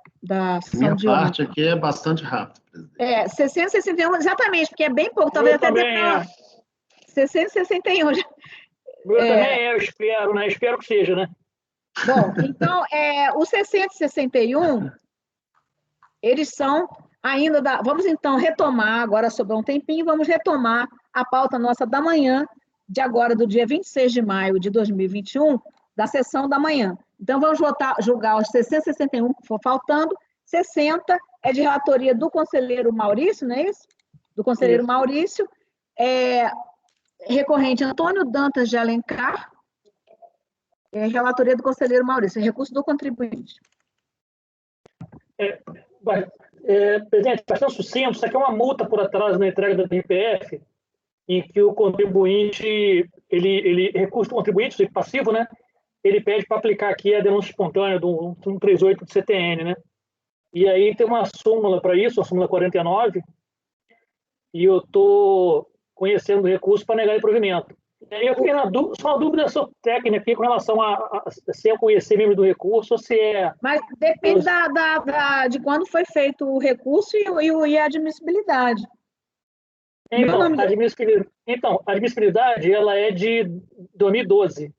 sessão Minha de ontem. parte aqui é bastante rápida, presidente. 661, exatamente, porque é bem pouco. Talvez até dê para 661. Eu também eu espero, né? Espero que seja, né? Bom, então, os 661, eles são ainda Vamos, então, retomar, agora sobrou um tempinho, vamos retomar a pauta nossa da manhã, de agora, do dia 26 de maio de 2021, da sessão da manhã. Então, vamos julgar os 661 que for faltando, 60 é de relatoria do conselheiro Maurício, não é isso? Do conselheiro Maurício, recorrente Antônio Dantas de Alencar, relatoria do conselheiro Maurício, recurso do contribuinte. Presidente, bastante sucinto, isso aqui é uma multa por atraso na entrega da DPF, em que o contribuinte, recurso do contribuinte, passivo, né? Ele pede para aplicar aqui a denúncia espontânea do 138 do CTN, né? E aí tem uma súmula para isso, a súmula 49, e eu estou conhecendo o recurso para negar o provimento. Eu fiquei na dúvida, só uma dúvida técnica aqui com relação a se é conhecer membro do recurso ou se é. Mas depende de quando foi feito o recurso e a admissibilidade. Então, a admissibilidade ela é de 2012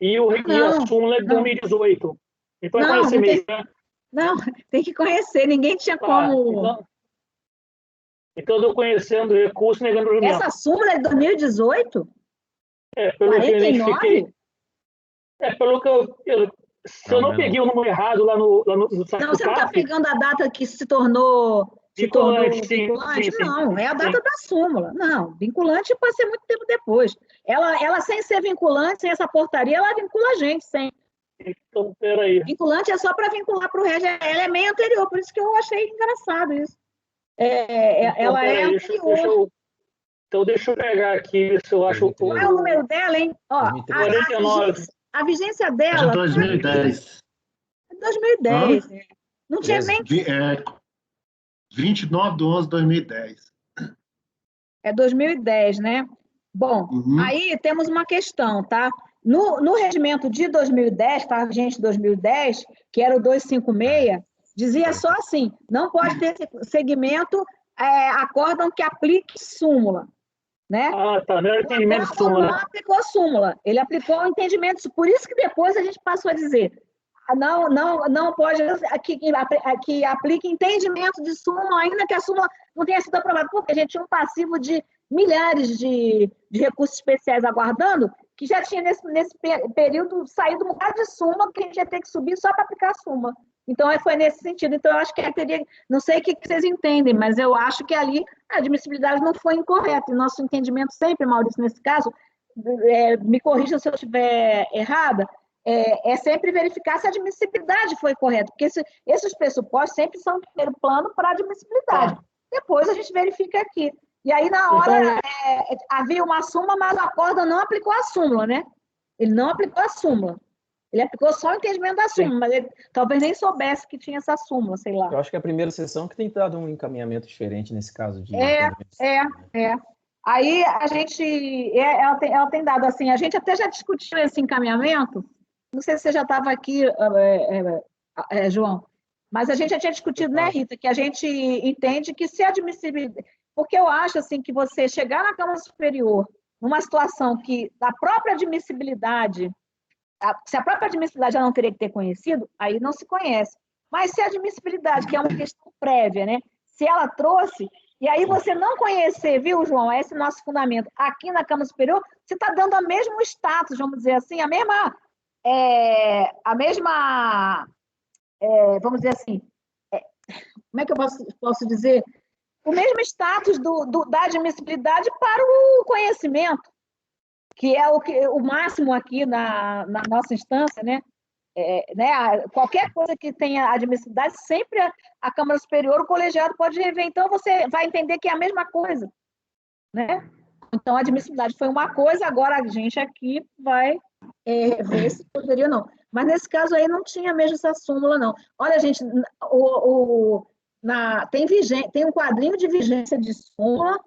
e a súmula é de 2018. Então é conhecer mesmo, né? Não, tem que conhecer, ninguém tinha como. Então eu estou conhecendo o recurso negando o provimento. Essa súmula é de 2018? Pelo 49? que eu identifiquei. Pelo que se eu não peguei o número errado lá no site não, do você não está CAF, pegando a data que se tornou vinculante? Sim. Não, é a data da súmula. Não, vinculante pode ser muito tempo depois. Ela sem ser vinculante, sem essa portaria, ela vincula a gente, sem. Então, peraí. Vinculante é só para vincular para o REG, ela é meio anterior, por isso que eu achei engraçado isso. Ela é anterior. Então, deixa eu pegar aqui, se eu acho... Qual é o número dela, hein? Ó, 49. A vigência dela... É 2010. 2010. Não tinha nem... 29/11/2010. É 2010, né? Bom, aí temos uma questão, tá? No regimento de 2010, tá? Vigente 2010, que era o 256, dizia só assim, não pode ter segmento acórdão que aplique súmula, né? Tá, não era entendimento de súmula. Não aplicou súmula, ele aplicou o entendimento, por isso que depois a gente passou a dizer, não pode que aplique entendimento de súmula, ainda que a súmula não tenha sido aprovada, porque a gente tinha um passivo de milhares de recursos especiais aguardando, que já tinha nesse período saído um bocado de súmula, que a gente ia ter que subir só para aplicar a súmula. Então, foi nesse sentido. Então, eu acho que teria... Não sei o que vocês entendem, mas eu acho que ali a admissibilidade não foi incorreta. E nosso entendimento sempre, Maurício, nesse caso, me corrija se eu estiver errada, é sempre verificar se a admissibilidade foi correta, porque esses pressupostos sempre são em primeiro plano para a admissibilidade. Depois a gente verifica aqui. E aí, na hora, havia uma súmula, mas o acórdão não aplicou a súmula, né? Ele não aplicou a súmula. Ele aplicou só o entendimento da súmula, mas ele talvez nem soubesse que tinha essa súmula, sei lá. Eu acho que é a primeira sessão que tem dado um encaminhamento diferente nesse caso de... Aí a gente... Ela tem dado assim, a gente até já discutiu esse encaminhamento, não sei se você já estava aqui, João, mas a gente já tinha discutido, né, Rita, que a gente entende que se admissibilidade... Porque eu acho assim, que você chegar na Câmara Superior numa situação que a própria admissibilidade... Se a própria admissibilidade já não teria que ter conhecido, aí não se conhece. Mas se a admissibilidade, que é uma questão prévia, né? Se ela trouxe, e aí você não conhecer, viu, João? Esse é o nosso fundamento. Aqui na Câmara Superior, você está dando o mesmo status, vamos dizer assim, a mesma vamos dizer assim, como é que eu posso dizer? O mesmo status da admissibilidade para o conhecimento, que é o máximo aqui na nossa instância, né? Qualquer coisa que tenha admissibilidade, sempre a Câmara Superior, o colegiado pode rever. Então, você vai entender que é a mesma coisa, né? Então, a admissibilidade foi uma coisa, agora a gente aqui vai ver se poderia ou não. Mas, nesse caso aí, não tinha mesmo essa súmula, não. Olha, gente, tem um quadrinho de vigência de súmula,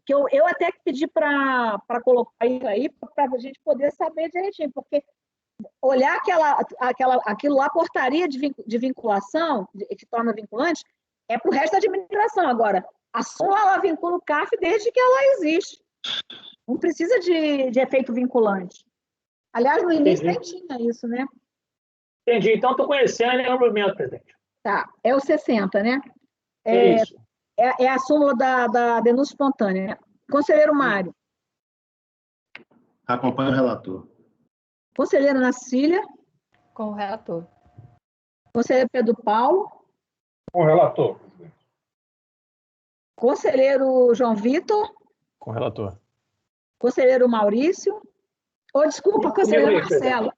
que eu até pedi para colocar isso aí, para a gente poder saber direitinho, porque olhar aquilo lá, portaria de vinculação, que torna vinculante, é para o resto da administração. Agora, a súmula, ela vincula o CAF desde que ela existe. Não precisa de efeito vinculante. Aliás, no início nem tinha isso, né? Entendi. Então, estou conhecendo o movimento, presidente. Tá, é o 60, né? Isso. É a súmula da denúncia espontânea, né? Conselheiro Mário. Acompanho o relator. Conselheiro Nacília. Com o relator. Conselheiro Pedro Paulo. Com o relator. Conselheiro João Vitor. Com o relator. Conselheiro Maurício. Desculpa, conselheiro Marcelo.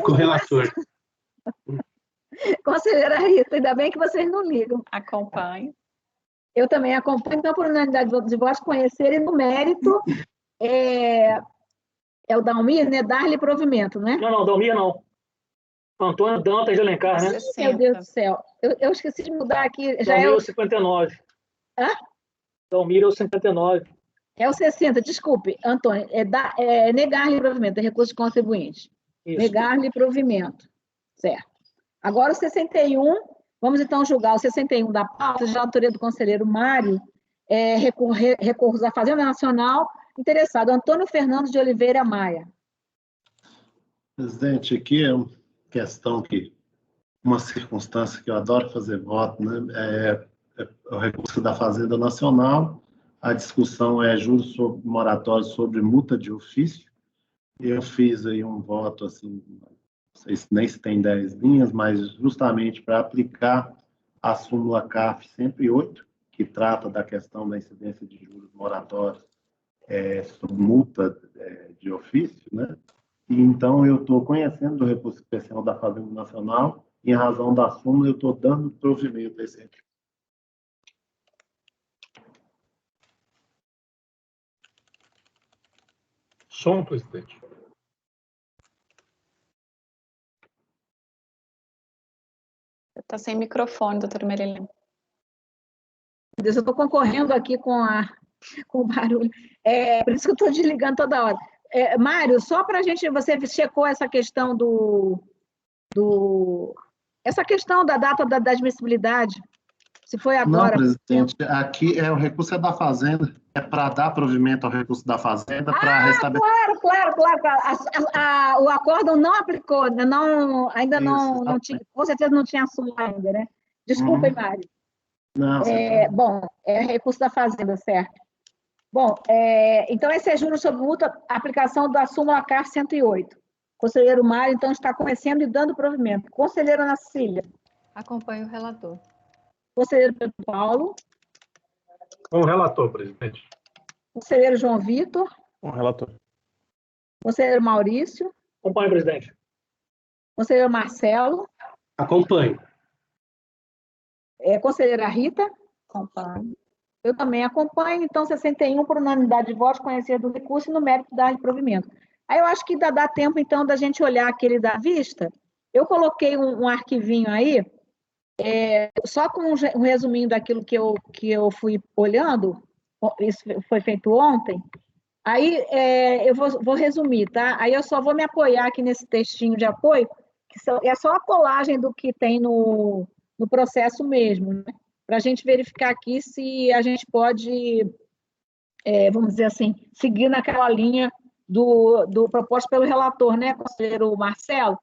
Com o relator. Conselheira Rita, ainda bem que vocês não ligam. Acompanho. Eu também acompanho, então, por unanimidade de votos, conhecer, e no mérito é o Dalmir, né? Dar-lhe provimento, né? Não, Dalmir não. Antônio Dantas de Alencar, né? 60. Meu Deus do céu. Eu esqueci de mudar aqui. Já Dalmir é o 59. Hã? Dalmir é o 59. É o 60, desculpe, Antônio, negar-lhe provimento, é recurso de contribuinte. Isso. Negar-lhe provimento, certo. Agora o 61, vamos então julgar o 61 da pauta, de autoria do conselheiro Mário, recurso da Fazenda Nacional, interessado, Antônio Fernando de Oliveira Maia. Presidente, aqui é uma questão uma circunstância que eu adoro fazer voto, né? É o recurso da Fazenda Nacional, a discussão é juros moratórios sobre multa de ofício. Eu fiz aí um voto, assim, não sei nem se tem 10 linhas, mas justamente para aplicar a súmula CARF 108, que trata da questão da incidência de juros moratórios sobre multa de ofício, né? E então eu estou conhecendo do recurso especial da Fazenda Nacional, e em razão da súmula eu estou dando provimento a esse recurso. Som, presidente. Está sem microfone, doutora Marilene. Eu estou concorrendo aqui com o barulho. Por isso que eu estou desligando toda hora. Mário, só para a gente, você checou essa questão essa questão da data da admissibilidade, se foi agora. Não, presidente, aqui o recurso é da Fazenda, é para dar provimento ao recurso da Fazenda, para restabelecer. Claro. O acórdão não aplicou, ainda não tinha, com certeza não tinha assunto ainda, né? Desculpa, Mário. Não, bom, é recurso da Fazenda, certo. Bom, então esse é juros sobre multa, aplicação da súmula CAR 108. Conselheiro Mário, então, está conhecendo e dando provimento. Conselheira Ana Cecília. Acompanho o relator. Conselheiro Pedro Paulo. Com o relator, presidente. Conselheiro João Vitor. Com o relator. Conselheiro Maurício. Acompanho, presidente. Conselheiro Marcelo. Acompanho. Conselheira Rita. Acompanho. Eu também acompanho, então 61 por unanimidade de votos, conhecer do recurso e no mérito dar provimento. Aí eu acho que dá tempo, então, da gente olhar aquele da vista. Eu coloquei um arquivinho aí, só com um resuminho daquilo que eu fui olhando, isso foi feito ontem. Aí eu vou resumir, tá? Aí eu só vou me apoiar aqui nesse textinho de apoio, que é só a colagem do que tem no processo mesmo, né? Para a gente verificar aqui se a gente pode, vamos dizer assim, seguir naquela linha do proposto pelo relator, né, conselheiro Marcelo?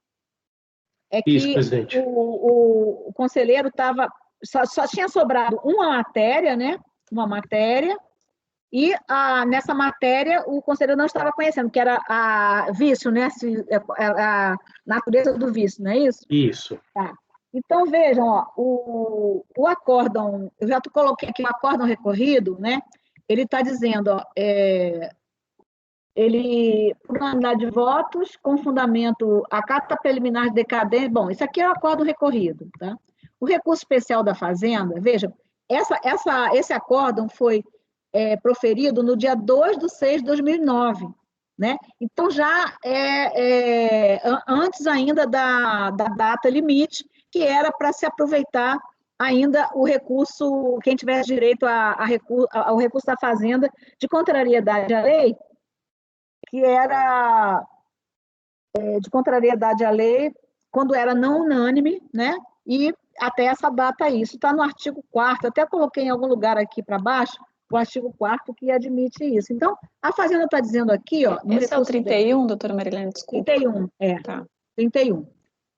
Que isso, presidente. O conselheiro só tinha sobrado uma matéria, né? Uma matéria, e nessa matéria o conselheiro não estava conhecendo, que era a vício, né? A natureza do vício, não é isso? Isso. Tá. Então, vejam, o acórdão, eu já coloquei aqui o acórdão recorrido, né? Ele está dizendo, ele, por unanimidade de votos, com fundamento, a carta preliminar de decadência, bom, isso aqui é o acórdão recorrido, tá? O recurso especial da Fazenda, vejam, esse acórdão foi proferido no dia 2/6/2009, né? Então, já antes ainda da data limite, que era para se aproveitar ainda o recurso, quem tivesse direito ao recurso da Fazenda de contrariedade à lei, que era de contrariedade à lei, quando era não unânime, né? E até essa data isso está no artigo 4º, até coloquei em algum lugar aqui para baixo, o artigo 4º que admite isso. Então, a Fazenda está dizendo aqui, Esse é o 31, doutora Marilene, desculpa. 31, Tá. 31.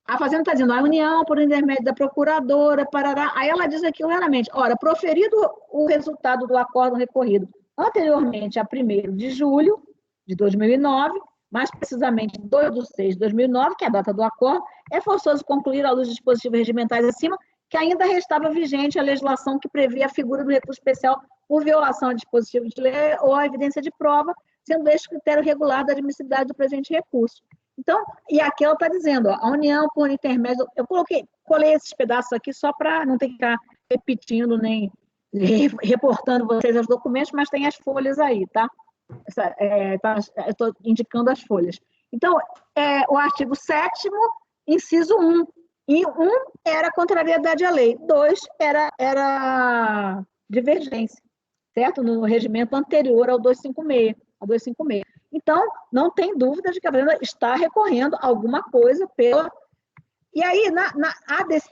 A Fazenda está dizendo, a União, por intermédio da Procuradora, parará. Aí ela diz aqui claramente, ora, proferido o resultado do acórdão recorrido anteriormente a 1º de julho de 2009, mais precisamente 2/6/2009, que é a data do acordo, é forçoso concluir, à luz dos dispositivos regimentais acima, que ainda restava vigente a legislação que previa a figura do recurso especial por violação a dispositivos de lei ou a evidência de prova, sendo este critério regular da admissibilidade do presente recurso. Então, e aqui ela está dizendo, a União, por intermédio, eu colei esses pedaços aqui só para não ter que ficar repetindo, nem reportando vocês os documentos, mas tem as folhas aí, tá? Eu estou indicando as folhas. Então, o artigo 7º, inciso 1. E 1 era contrariedade à lei, 2 era divergência. certo? No regimento anterior ao 256. Então, não tem dúvida de que a Fazenda está recorrendo a alguma coisa pela... E aí,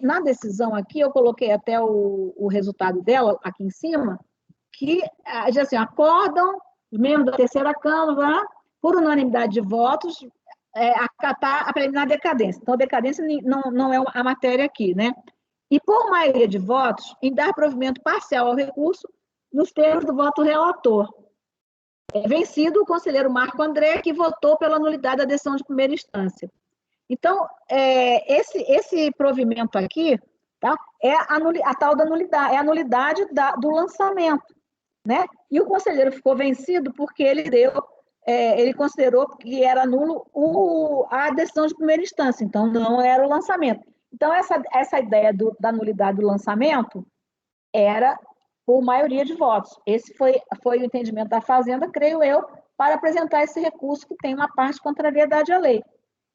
na decisão aqui, eu coloquei até o resultado dela aqui em cima, que diz assim, acordam os membros da terceira Câmara, por unanimidade de votos, acatar a preliminar decadência. Então, a decadência não é a matéria aqui, né? E, por maioria de votos, em dar provimento parcial ao recurso, nos termos do voto relator. Vencido o conselheiro Marco André, que votou pela nulidade da decisão de primeira instância. Então, esse provimento aqui, tá, é a tal da nulidade, é a nulidade do lançamento, né? E o conselheiro ficou vencido porque ele considerou que era nulo a decisão de primeira instância, então não era o lançamento. Então, essa ideia da nulidade do lançamento era por maioria de votos. Esse foi o entendimento da Fazenda, creio eu, para apresentar esse recurso que tem uma parte de contrariedade à lei.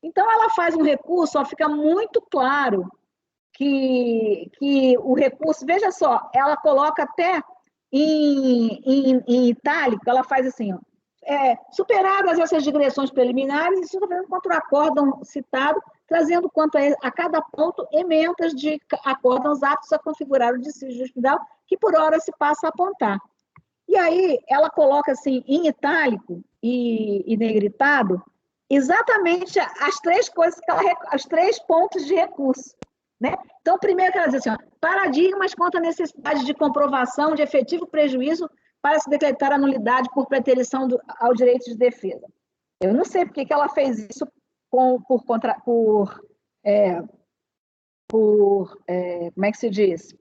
Então, ela faz um recurso, fica muito claro que o recurso, veja só, ela coloca até em itálico, ela faz assim, ó, superadas essas digressões preliminares, isso está fazendo contra o acórdão citado, trazendo quanto a cada ponto emendas de acórdãos aptos a configurar o dissídio jurisprudicial, que por hora se passa a apontar. E aí, ela coloca assim, em itálico e negritado, exatamente as três coisas, os 3 pontos de recurso. Né? Então, primeiro que ela diz assim, ó, paradigmas quanto à necessidade de comprovação de efetivo prejuízo para se decretar a nulidade por preterição ao direito de defesa. Eu não sei por que ela fez isso como é que se diz?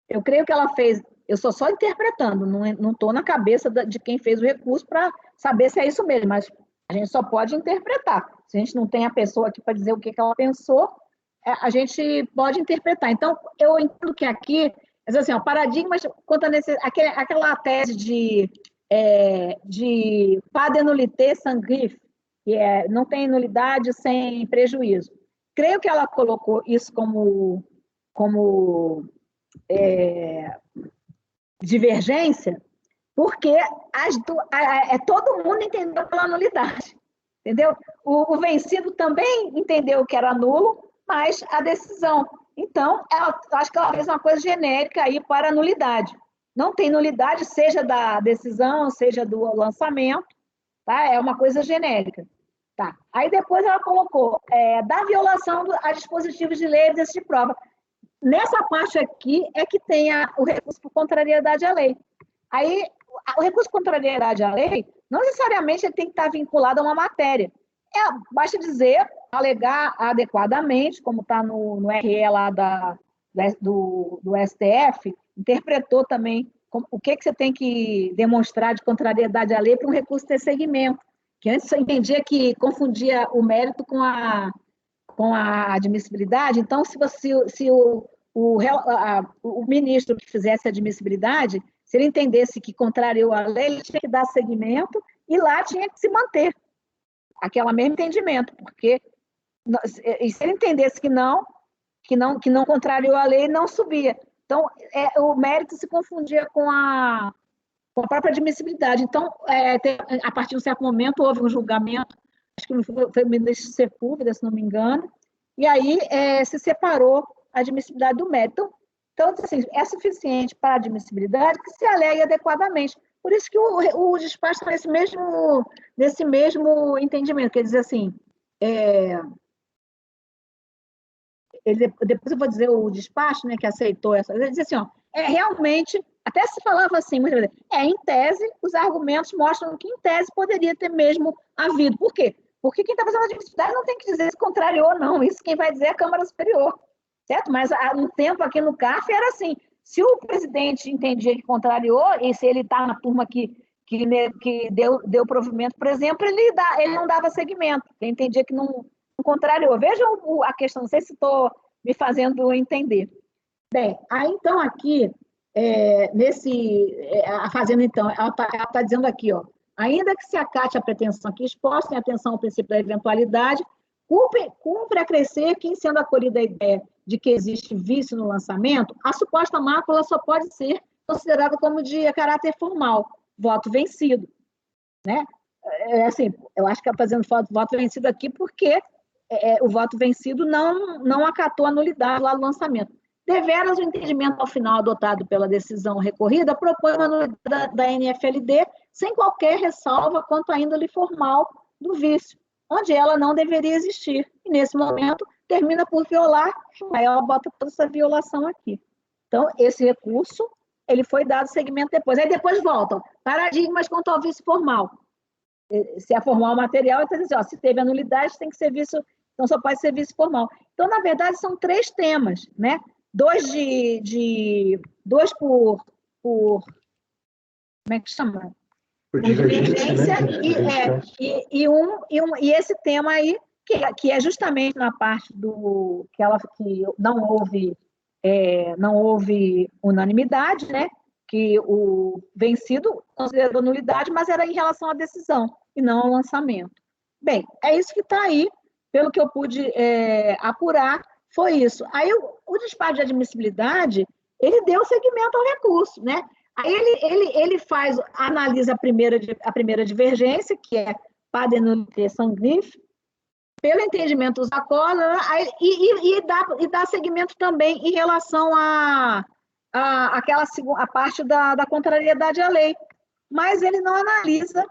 Eu creio que ela fez, eu estou só interpretando, não estou na cabeça de quem fez o recurso para saber se é isso mesmo, mas a gente só pode interpretar. Se a gente não tem a pessoa aqui para dizer o que ela pensou, a gente pode interpretar. Então, eu entendo que aqui, assim, ó, paradigmas quanto a aquela tese de pas de nullité sans griffe, que não tem nulidade sem prejuízo. Creio que ela colocou isso como divergência, porque todo mundo entendeu pela nulidade, entendeu? O vencido também entendeu que era nulo, mas a decisão. Então, acho que ela fez uma coisa genérica aí para a nulidade. Não tem nulidade, seja da decisão, seja do lançamento, tá? É uma coisa genérica. Tá. Aí depois ela colocou da violação a dispositivos de lei e de prova. Nessa parte aqui é que tem o recurso por contrariedade à lei. Aí, o recurso por contrariedade à lei, não necessariamente ele tem que estar vinculado a uma matéria. Basta dizer, alegar adequadamente, como está no RE lá do STF, interpretou também o que você tem que demonstrar de contrariedade à lei para um recurso ter segmento, que antes eu entendia que confundia o mérito com a admissibilidade. Então, se o ministro que fizesse a admissibilidade, se ele entendesse que contrariou a lei, ele tinha que dar seguimento e lá tinha que se manter aquele mesmo entendimento, porque se ele entendesse que não contrariou a lei, não subia. Então, o mérito se confundia com a própria admissibilidade. Então, a partir de um certo momento, houve um julgamento, acho que foi o ministro Sepúlveda, se não me engano, e aí se separou a admissibilidade do mérito. Então, assim, é suficiente para a admissibilidade que se alegue adequadamente. Por isso que o despacho está nesse mesmo entendimento, quer dizer assim, depois eu vou dizer o despacho, né, que aceitou essa, ele diz assim, ó, realmente, até se falava assim, muitas vezes, em tese, os argumentos mostram que em tese poderia ter mesmo havido. Por quê? Porque quem está fazendo a admissibilidade não tem que dizer se contrariou ou não, isso quem vai dizer é a Câmara Superior, certo? Mas há um tempo aqui no CARF era assim, se o presidente entendia que contrariou, e se ele está na turma que deu provimento, por exemplo, ele não dava seguimento, ele entendia que não contrariou. Vejam a questão, não sei se estou me fazendo entender. Bem, aí então aqui, a Fazenda, então, ela está dizendo aqui, ó, ainda que se acate a pretensão aqui exposta em atenção ao princípio da eventualidade, cumpre acrescer que, sendo acolhida a ideia de que existe vício no lançamento, a suposta mácula só pode ser considerado como de caráter formal, voto vencido, né? Assim, eu acho que está fazendo voto vencido aqui porque o voto vencido não acatou a nulidade lá do lançamento. Deveras, o entendimento ao final adotado pela decisão recorrida propõe uma nulidade da NFLD sem qualquer ressalva quanto à índole formal do vício, onde ela não deveria existir. E, nesse momento, termina por violar, aí ela bota toda essa violação aqui. Então, esse recurso, ele foi dado seguimento depois. Aí depois voltam, paradigmas quanto ao vício formal. Se é formal material, então, assim, se teve a nulidade, tem que ser vício, então só pode ser vício formal. Então, na verdade, são 3 temas, né? 2 por como é que chama? Por divergência, né? E esse tema aí, que é justamente na parte que não houve unanimidade, né? Que o vencido considerou nulidade, mas era em relação à decisão e não ao lançamento. Bem, é isso que está aí, pelo que eu pude apurar, foi isso. Aí o despacho de admissibilidade, ele deu seguimento ao recurso, né? Aí ele analisa a primeira divergência, que é padenulité sanguif, pelo entendimento dos acordos, e dá seguimento também em relação a parte da contrariedade à lei. Mas ele não analisa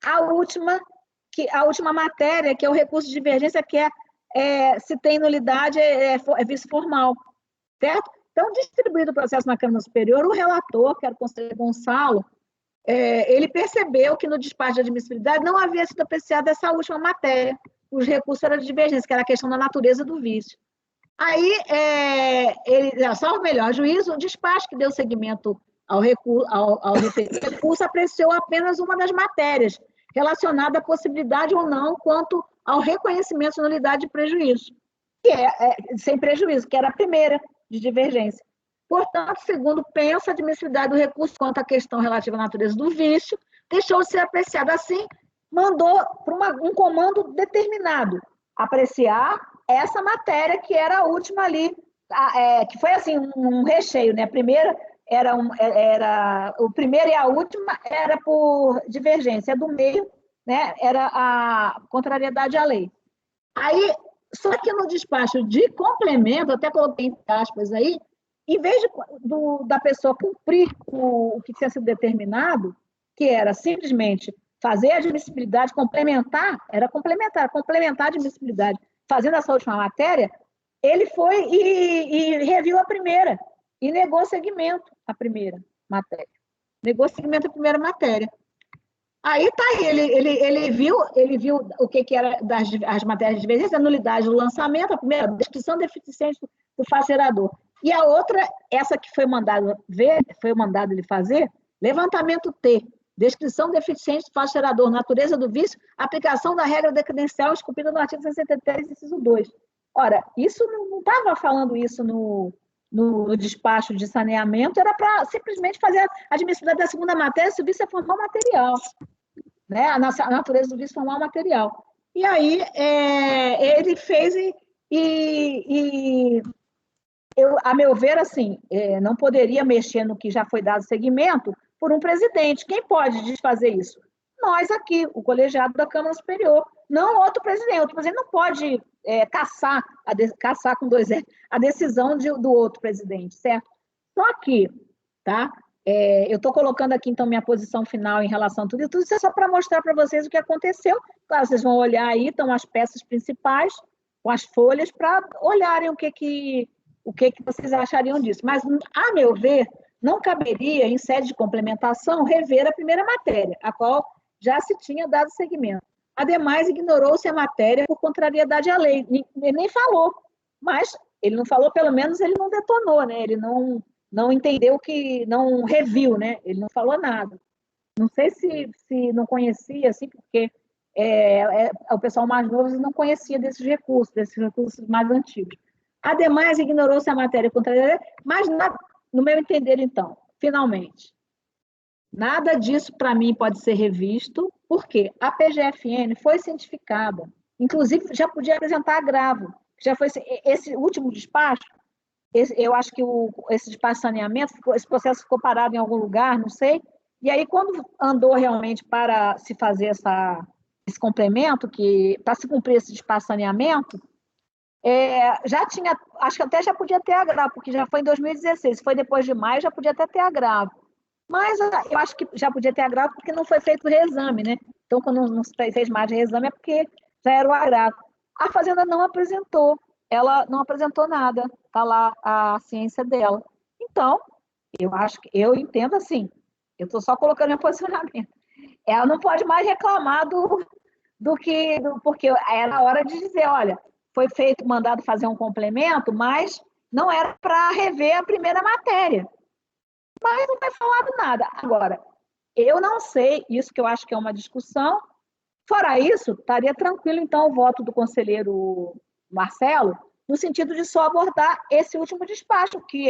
a última matéria, que é o recurso de divergência, que se tem nulidade, é vício formal, certo? Então, distribuído o processo na Câmara Superior, o relator, que era o conselheiro Gonçalo, ele percebeu que no despacho de admissibilidade não havia sido apreciada essa última matéria, os recursos eram de divergência, que era a questão da natureza do vício. Aí, salvo melhor juízo, o despacho que deu seguimento ao recurso apreciou apenas uma das matérias, relacionada à possibilidade ou não quanto ao reconhecimento de nulidade de prejuízo, que sem prejuízo, que era a primeira de divergência. Portanto, segundo pensa, a admissibilidade do recurso quanto à questão relativa à natureza do vício deixou de ser apreciada. Assim, mandou para um comando determinado apreciar essa matéria que era a última ali, que foi assim um recheio, né? A primeira o primeiro e a última era por divergência, do meio, né? Era a contrariedade à lei. Aí, só que no despacho de complemento, até coloquei entre aspas aí, em vez da pessoa cumprir o que tinha sido determinado, que era simplesmente fazer a admissibilidade, complementar a admissibilidade, fazendo essa última matéria, ele foi e reviu a primeira, e negou seguimento à primeira matéria. Negou seguimento à primeira matéria. Aí tá aí, ele viu o que era as matérias de divergência, a nulidade do lançamento, a primeira, descrição deficiente do facerador. E a outra, essa que foi mandado ele fazer, levantamento T, descrição deficiente do facerador, natureza do vício, aplicação da regra decredencial esculpida no artigo 63, inciso 2. Ora, isso não estava falando isso no despacho de saneamento, era para simplesmente fazer a admissibilidade da segunda matéria, se o vício é formal material, né? A natureza do vício formal material. E aí, ele fez a meu ver, assim, não poderia mexer no que já foi dado seguimento por um presidente. Quem pode desfazer isso? Nós aqui, o colegiado da Câmara Superior, não outro presidente. Outro presidente não pode caçar com 2 L, a decisão do outro presidente, certo? Só que, tá? Eu estou colocando aqui, então, minha posição final em relação a tudo isso é só para mostrar para vocês o que aconteceu. Claro, vocês vão olhar aí, estão as peças principais, com as folhas, para olharem o que vocês achariam disso. Mas, a meu ver, não caberia, em sede de complementação, rever a primeira matéria, a qual já se tinha dado seguimento. Ademais, ignorou-se a matéria por contrariedade à lei. Ele nem falou, mas ele não falou, pelo menos ele não detonou, né? Ele não entendeu não reviu, né? Ele não falou nada. Não sei se não conhecia, assim, porque o pessoal mais novo não conhecia desses recursos mais antigos. Ademais, ignorou-se a matéria contrariedade, mas no meu entender, então, finalmente, nada disso, para mim, pode ser revisto, porque a PGFN foi cientificada, inclusive já podia apresentar agravo, já foi esse último despacho, eu acho que esse despacho de saneamento, esse processo ficou parado em algum lugar, não sei, e aí quando andou realmente para se fazer esse complemento, que para se cumprir esse despacho de saneamento, já tinha, acho que até já podia ter agravo, porque já foi em 2016, se foi depois de maio, já podia até ter agravo. Mas eu acho que já podia ter agravo porque não foi feito o reexame, né? Então, quando não se fez mais de reexame é porque já era o agravo. A Fazenda não apresentou, ela não apresentou nada, está lá a ciência dela. Então, eu entendo assim, eu estou só colocando em posicionamento. Ela não pode mais reclamar porque era hora de dizer, olha, foi mandado fazer um complemento, mas não era para rever a primeira matéria. Mas não foi falado nada. Agora, eu não sei, isso que eu acho que é uma discussão. Fora isso, estaria tranquilo, então, o voto do conselheiro Marcelo, no sentido de só abordar esse último despacho, que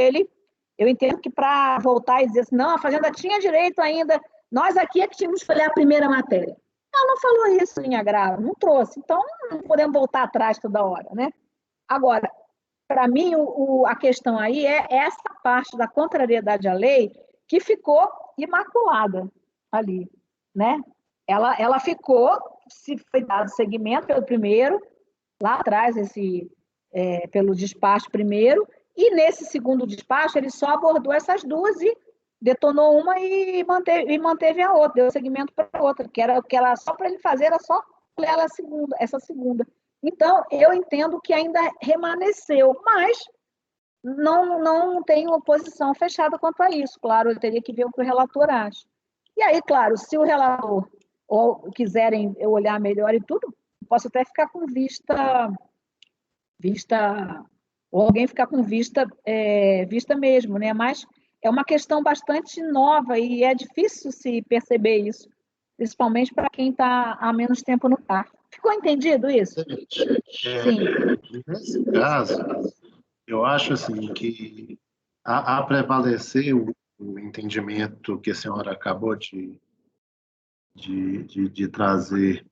eu entendo que para voltar e dizer assim, não, a Fazenda tinha direito ainda, nós aqui é que tínhamos que olhar a primeira matéria. Ela não falou isso em agravo, não trouxe, então não podemos voltar atrás toda hora, né? Agora, para mim, a questão aí é essa parte da contrariedade à lei que ficou imaculada ali, né? Ela ficou, se foi dado seguimento pelo primeiro, lá atrás, pelo despacho primeiro, e nesse segundo despacho ele só abordou essas duas e detonou uma e manteve a outra, deu seguimento para a outra, que era só para ele fazer, era só essa segunda. Então, eu entendo que ainda remanesceu, mas não tenho oposição fechada quanto a isso. Claro, eu teria que ver o que o relator acha. E aí, claro, se o relator ou quiserem olhar melhor e tudo, posso até ficar com vista ou alguém ficar com vista mesmo, né? Mas é uma questão bastante nova e é difícil se perceber isso, principalmente para quem está há menos tempo no cargo. Ficou entendido isso? Sim. Nesse caso, eu acho assim que a prevalecer o entendimento que a senhora acabou de trazer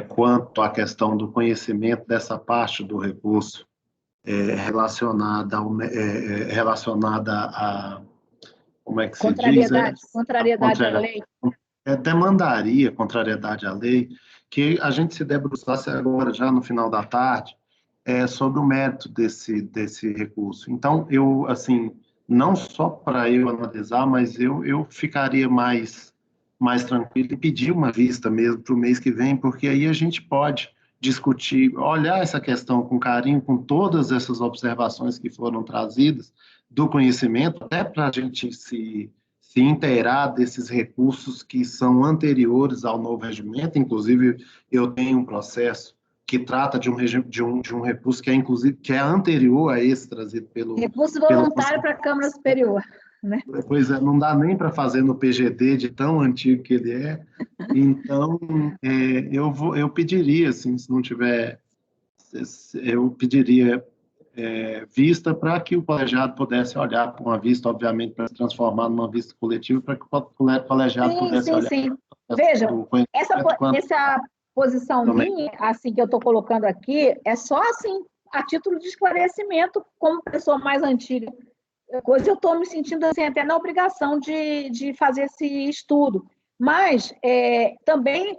quanto à questão do conhecimento dessa parte do recurso relacionada a, como é que se diz? Contrariedade à lei. Demandaria contrariedade à lei, que a gente se debruçasse agora, já no final da tarde, sobre o mérito desse recurso. Então, eu, assim, não só para eu analisar, mas eu ficaria mais tranquilo e pedir uma vista mesmo para o mês que vem, porque aí a gente pode discutir, olhar essa questão com carinho, com todas essas observações que foram trazidas, do conhecimento, até para a gente se inteirar desses recursos que são anteriores ao novo regimento. Inclusive, eu tenho um processo que trata de um recurso que inclusive, que é anterior a esse trazido pelo... Recurso voluntário para a Câmara Superior. Né? Pois é, não dá nem para fazer no PGD de tão antigo que ele é. Então, eu pediria, assim, se não tiver... Eu pediria vista para que o colegiado pudesse olhar para uma vista, obviamente, para se transformar numa vista coletiva, para que o colegiado pudesse olhar. Sim. Veja, essa posição minha, assim, que eu estou colocando aqui, é só, assim, a título de esclarecimento, como pessoa mais antiga. Hoje eu estou me sentindo, assim, até na obrigação de fazer esse estudo. Mas, também,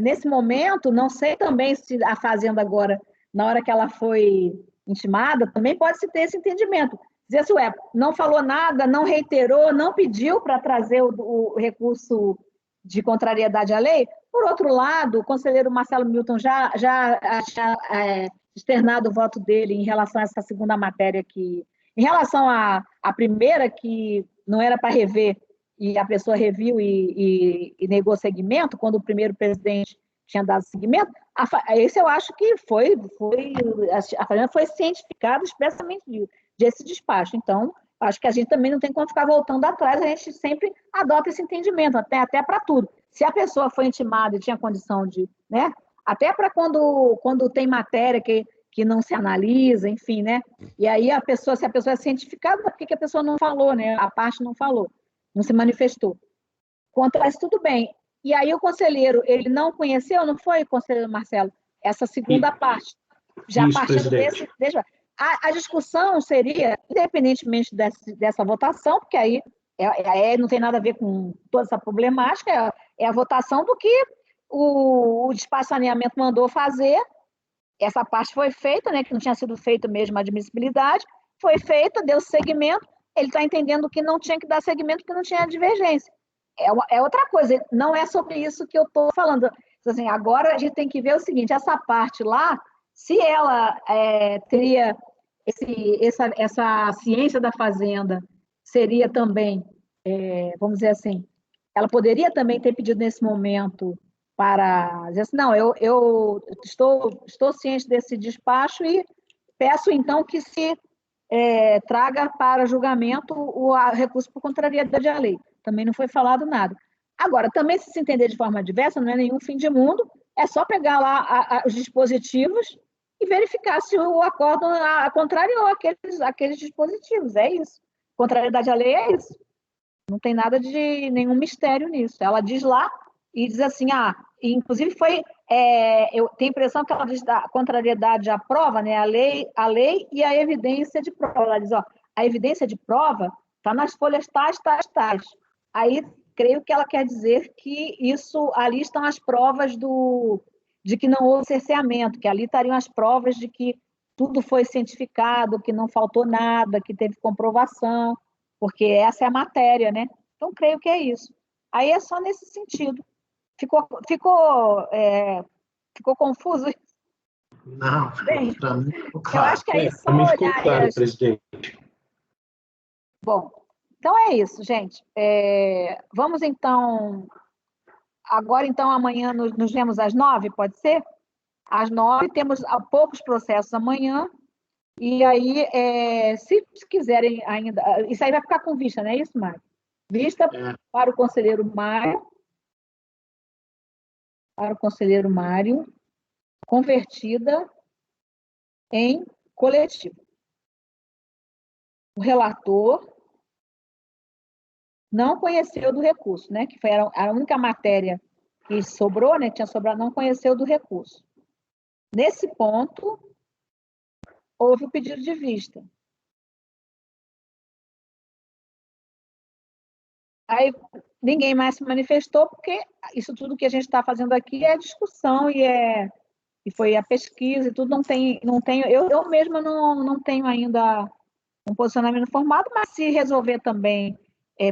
nesse momento, não sei também se a Fazenda agora, na hora que ela foi intimada, também pode-se ter esse entendimento. Dizer assim, não falou nada, não reiterou, não pediu para trazer o recurso de contrariedade à lei. Por outro lado, o conselheiro Marcelo Milton já externado o voto dele em relação a essa segunda matéria que... Em relação à primeira, que não era para rever, e a pessoa reviu e negou seguimento, quando o primeiro presidente tinha dado seguimento, esse eu acho que a Fazenda foi cientificada expressamente desse despacho. Então, acho que a gente também não tem como ficar voltando atrás, a gente sempre adota esse entendimento, até para tudo. Se a pessoa foi intimada e tinha condição de... né? Até para quando tem matéria que não se analisa, enfim, né? E aí se a pessoa é cientificada, por que a pessoa não falou, né? A parte não falou, não se manifestou. Quanto a isso, tudo bem. E aí o conselheiro, ele não conheceu, não foi, conselheiro Marcelo? Essa segunda parte. Já isso, partindo presidente. a discussão seria, independentemente dessa votação, porque aí não tem nada a ver com toda essa problemática, é a votação do que o despacho de saneamento mandou fazer. Essa parte foi feita, né, que não tinha sido feita mesmo a admissibilidade, foi feita, deu seguimento, ele está entendendo que não tinha que dar seguimento, que não tinha divergência. É outra coisa, não é sobre isso que eu estou falando. Assim, agora a gente tem que ver o seguinte, essa parte lá, se ela teria essa ciência da fazenda, seria também, vamos dizer assim, ela poderia também ter pedido nesse momento para dizer assim, não, eu estou ciente desse despacho e peço então que se traga para julgamento o recurso por contrariedade à lei. Também não foi falado nada. Agora, também se entender de forma diversa, não é nenhum fim de mundo, é só pegar lá os dispositivos e verificar se o acórdão contrariou aqueles dispositivos, é isso. Contrariedade à lei é isso. Não tem nada de nenhum mistério nisso. Ela diz lá e diz assim, inclusive eu tenho a impressão que ela diz da contrariedade à prova, né, a lei e a evidência de prova. Ela diz, a evidência de prova está nas folhas tais. Aí, creio que ela quer dizer que ali estão as provas de que não houve cerceamento, que ali estariam as provas de que tudo foi cientificado, que não faltou nada, que teve comprovação, porque essa é a matéria, né? Então, creio que é isso. Aí é só nesse sentido. Ficou confuso? Não, para mim ficou claro. Eu acho que aí só Também ficou olhar... claro, presidente. Bom, então é isso, gente. Vamos então... Agora, então, amanhã nos vemos às 9, pode ser? Às 9, temos poucos processos amanhã, e aí, se quiserem ainda... Isso aí vai ficar com vista, não é isso, Mário? Vista para o conselheiro Mário, convertida em coletivo. O relator não conheceu do recurso, né? Que foi a única matéria que sobrou, né? Tinha sobrado, não conheceu do recurso. Nesse ponto, houve o pedido de vista. Aí ninguém mais se manifestou, porque isso tudo que a gente está fazendo aqui é discussão e foi a pesquisa e tudo, não tenho, eu mesma não tenho ainda um posicionamento formado, mas se resolver também,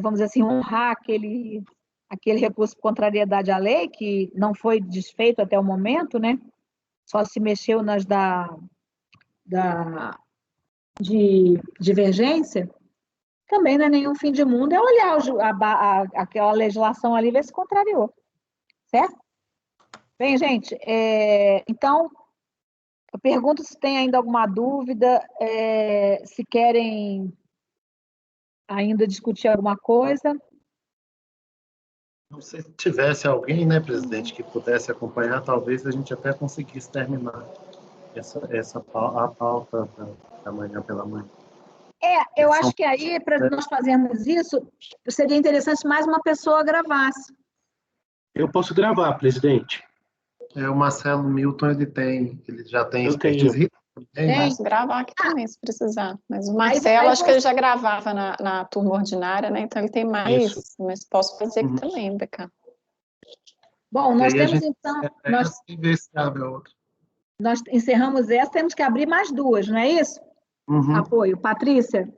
vamos dizer assim, honrar aquele recurso de contrariedade à lei, que não foi desfeito até o momento, né? Só se mexeu nas de divergência, também não é nenhum fim de mundo, é olhar aquela legislação ali e ver se contrariou, certo? Bem, gente, então, eu pergunto se tem ainda alguma dúvida, se querem ainda discutir alguma coisa. Não sei se tivesse alguém, né, presidente, que pudesse acompanhar, talvez a gente até conseguisse terminar a pauta da manhã pela manhã. Eu acho que aí, para nós fazermos isso, seria interessante mais uma pessoa gravasse. Eu posso gravar, presidente. O Marcelo Milton, ele já tem expertise. Posso gravar aqui também, se precisar. Mas o Marcelo, acho que ele já gravava na turma ordinária, né? Então ele tem mais, mas posso fazer aqui também, BK. Bom, nós temos então... Nós encerramos essa, temos que abrir mais duas, não é isso? Apoio. Patrícia,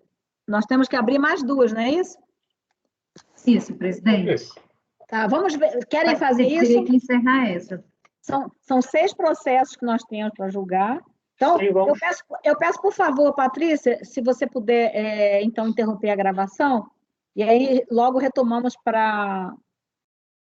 nós temos que abrir mais duas, não é isso? Isso, presidente. Tá, vamos ver. Querem fazer isso? Teria que encerrar essa. São 6 processos que nós temos para julgar. Então, eu peço, por favor, Patrícia, se você puder, então, interromper a gravação, e aí logo retomamos para